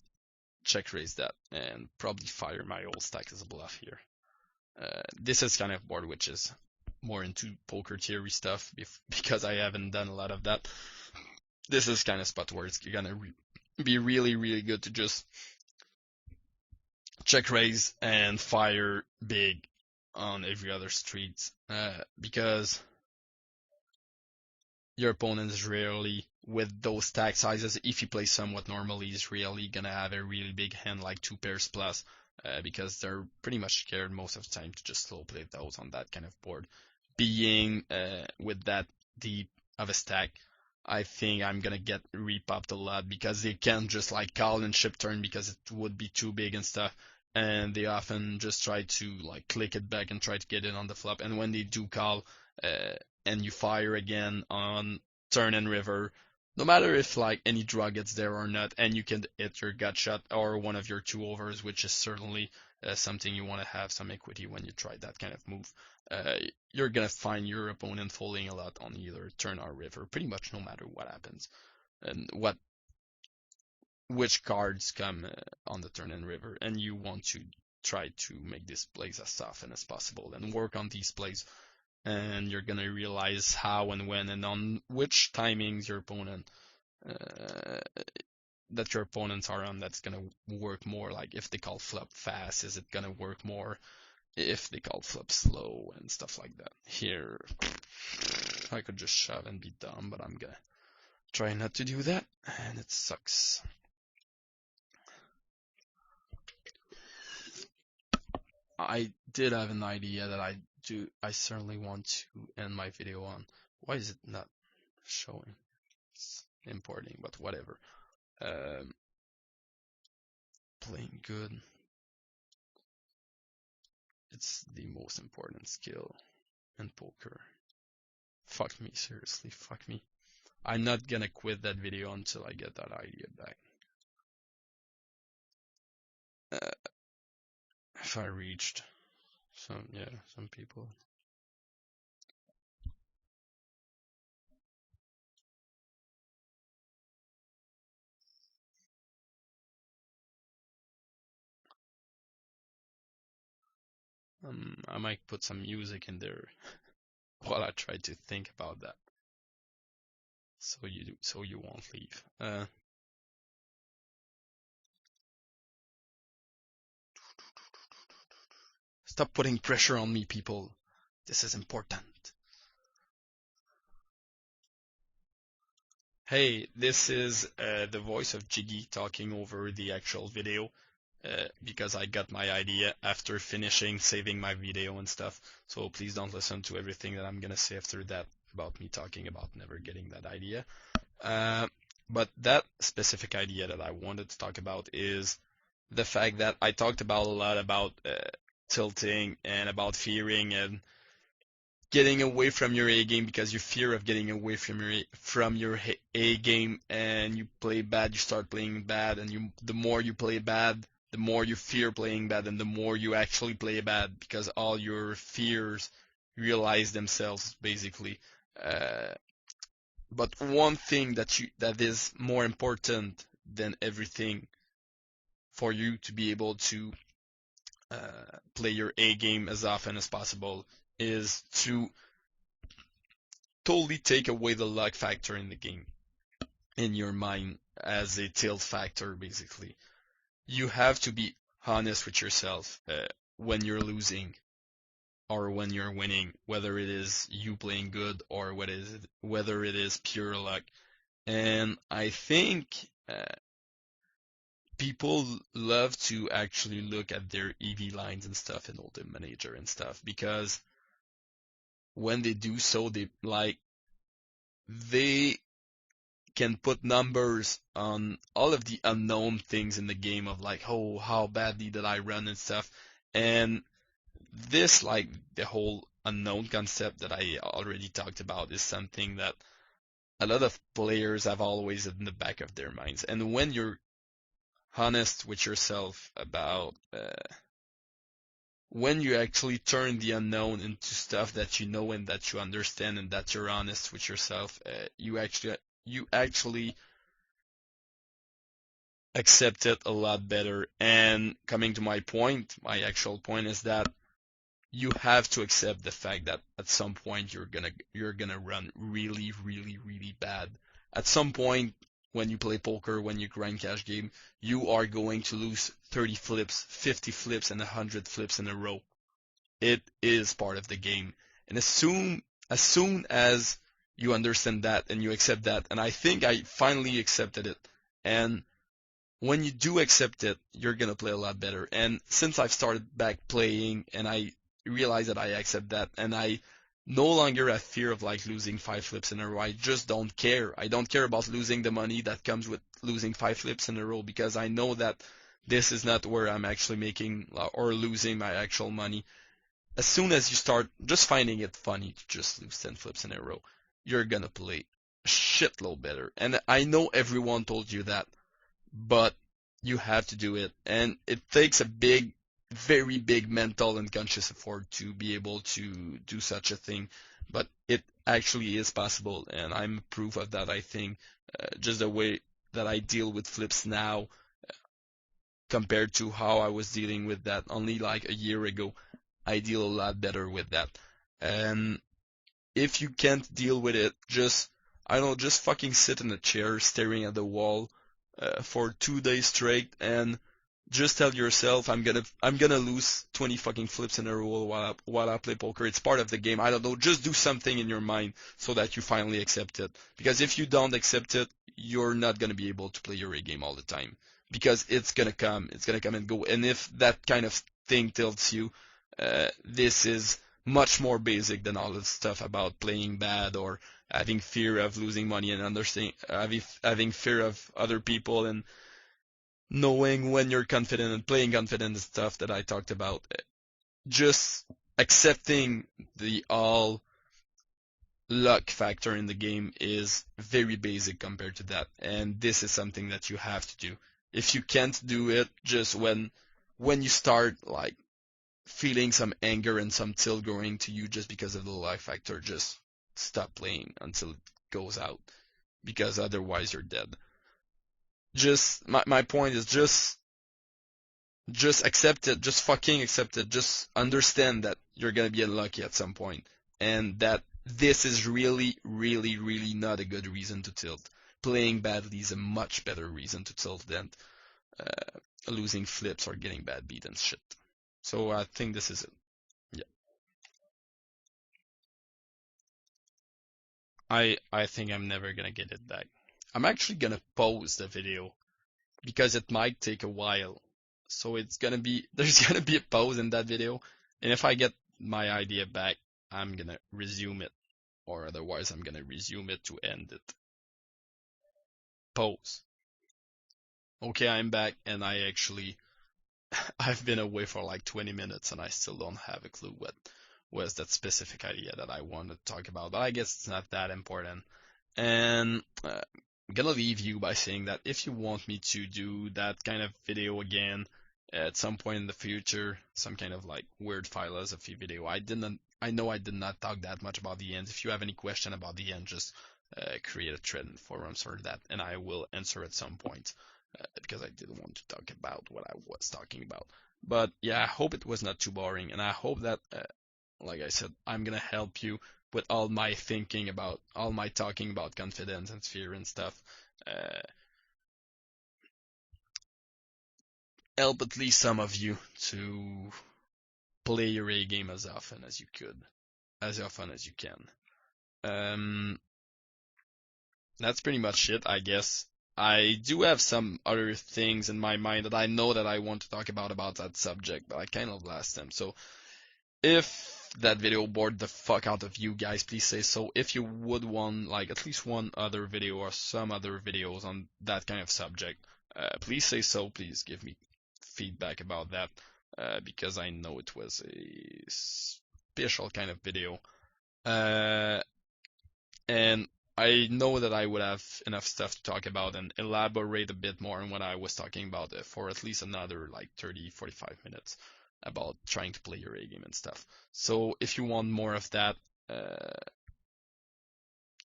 check raise that and probably fire my old stack as a bluff here. This is kind of board which is more into poker theory stuff because I haven't done a lot of that. This is kind of spot where it's gonna be really, really good to just check raise and fire big on every other street because your opponent is rarely, with those stack sizes, if he plays somewhat normally, is really gonna have a really big hand like 2 pairs plus because they're pretty much scared most of the time to just slow play those on that kind of board. Being with that deep of a stack, I think I'm gonna get repopped a lot because they can't just like call and ship turn because it would be too big and stuff. And they often just try to like click it back and try to get it on the flop. And when they do call, and you fire again on turn and river, no matter if like any draw gets there or not, and you can hit your gut shot or one of your 2 overs, which is certainly something you want to have some equity when you try that kind of move. You're gonna find your opponent folding a lot on either turn or river, pretty much no matter what happens and which cards come on the turn and river, and you want to try to make these plays as often as possible and work on these plays, and you're gonna realize how and when and on which timings your opponent that your opponents are on that's gonna work more. Like if they call flop fast, is it gonna work more? If they call flop slow and stuff like that. Here, I could just shove and be dumb, but I'm gonna try not to do that, and it sucks. I did have an idea that I certainly want to end my video on. Why is it not showing? It's importing, but whatever. Playing good. It's the most important skill in poker. Fuck me, seriously, fuck me. I'm not gonna quit that video until I get that idea back. If I reached some people. I might put some music in there. while I try to think about that. So you won't leave. Stop putting pressure on me, people. This is important. Hey, this is the voice of Jiggy talking over the actual video because I got my idea after finishing saving my video and stuff. So please don't listen to everything that I'm gonna say after that about me talking about never getting that idea. But that specific idea that I wanted to talk about is the fact that I talked about a lot about tilting and about fearing and getting away from your A game because you fear of getting away from your A game and you play bad, you start playing bad, and the more you play bad, the more you fear playing bad, and the more you actually play bad because all your fears realize themselves basically. Uh, but one thing that is more important than everything for you to be able to play your A game as often as possible is to totally take away the luck factor in the game in your mind as a tilt factor basically. You have to be honest with yourself when you're losing or when you're winning, whether it is you playing good or whether it is pure luck. And I think people love to actually look at their EV lines and stuff in Ultimate Manager and stuff because when they do so, they can put numbers on all of the unknown things in the game of like, oh, how badly did I run and stuff. And this, like the whole unknown concept that I already talked about, is something that a lot of players have always in the back of their minds. And when you're honest with yourself about when you actually turn the unknown into stuff that you know and that you understand and that you're honest with yourself, you actually accept it a lot better. And coming to my point, my actual point is that you have to accept the fact that at some point you're gonna run really, really, really bad. At some point when you play poker, when you grind cash game, you are going to lose 30 flips, 50 flips, and 100 flips in a row. It is part of the game. And as soon as you understand that and you accept that, and I think I finally accepted it, and when you do accept it, you're gonna play a lot better. And since I've started back playing and I realize that I accept that and I no longer have fear of like losing 5 flips in a row, I just don't care. I don't care about losing the money that comes with losing 5 flips in a row because I know that this is not where I'm actually making or losing my actual money. As soon as you start just finding it funny to just lose 10 flips in a row, you're gonna play a shitload better. And I know everyone told you that, but you have to do it. And it takes a big, very big mental and conscious effort to be able to do such a thing. But it actually is possible, and I'm proof of that, I think. Just the way that I deal with flips now compared to how I was dealing with that only like a year ago, I deal a lot better with that. And if you can't deal with it, I don't know, just fucking sit in a chair staring at the wall for 2 days straight and just tell yourself I'm gonna lose 20 fucking flips in a row while I play poker. It's part of the game. I don't know. Just do something in your mind so that you finally accept it. Because if you don't accept it, you're not gonna be able to play your A game all the time. Because it's gonna come. It's gonna come and go. And if that kind of thing tilts you, this is much more basic than all the stuff about playing bad or having fear of losing money and having fear of other people and knowing when you're confident and playing confident stuff that I talked about. Just accepting the all luck factor in the game is very basic compared to that. And this is something that you have to do. If you can't do it, just when you start like feeling some anger and some tilt going to you just because of the luck factor, just stop playing until it goes out. Because otherwise you're dead. Just my point is just accept it, just fucking accept it, just understand that you're gonna be unlucky at some point, and that this is really, really, really not a good reason to tilt. Playing badly is a much better reason to tilt than losing flips or getting bad beat and shit. So I think this is it. Yeah. I think I'm never gonna get it back. I'm actually gonna pause the video because it might take a while. So it's gonna be there's gonna be a pause in that video, and if I get my idea back, I'm gonna resume it, or otherwise I'm gonna resume it to end it. Pause. Okay, I'm back, and I actually I've been away for like 20 minutes, and I still don't have a clue what was that specific idea that I wanted to talk about. But I guess it's not that important. And I'm gonna leave you by saying that if you want me to do that kind of video again at some point in the future, some kind of like weird philosophy video, I know I did not talk that much about the ends. If you have any question about the end, just create a thread in the forums or that, and I will answer at some point because I didn't want to talk about what I was talking about. But yeah, I hope it was not too boring, and I hope that, like I said, I'm gonna help you with all my thinking about, all my talking about confidence and fear and stuff. Uh, Help at least some of you to play your A game as often as you could, as often as you can. Um, that's pretty much it, I guess. I do have some other things in my mind that I know that I want to talk about that subject, but I kind of lost them. So if that video bored the fuck out of you guys, please say so. If you would want like at least one other video or some other videos on that kind of subject, please say so. Please give me feedback about that because I know it was a special kind of video. And I know that I would have enough stuff to talk about and elaborate a bit more on what I was talking about for at least another like 30, 45 minutes about trying to play your A game and stuff. So if you want more of that,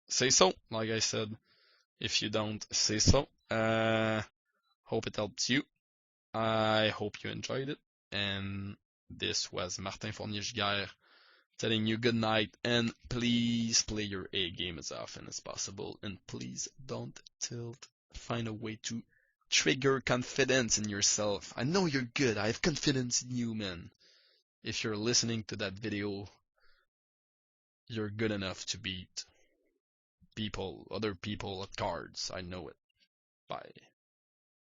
say so. Like I said, if you don't, say so. Hope it helps you. I hope you enjoyed it. And this was Martin Fournier-Giguère telling you good night, and please play your A game as often as possible, and please don't tilt. Find a way to trigger confidence in yourself. I know you're good. I have confidence in you, man. If you're listening to that video, you're good enough to beat other people at cards. I know it. Bye.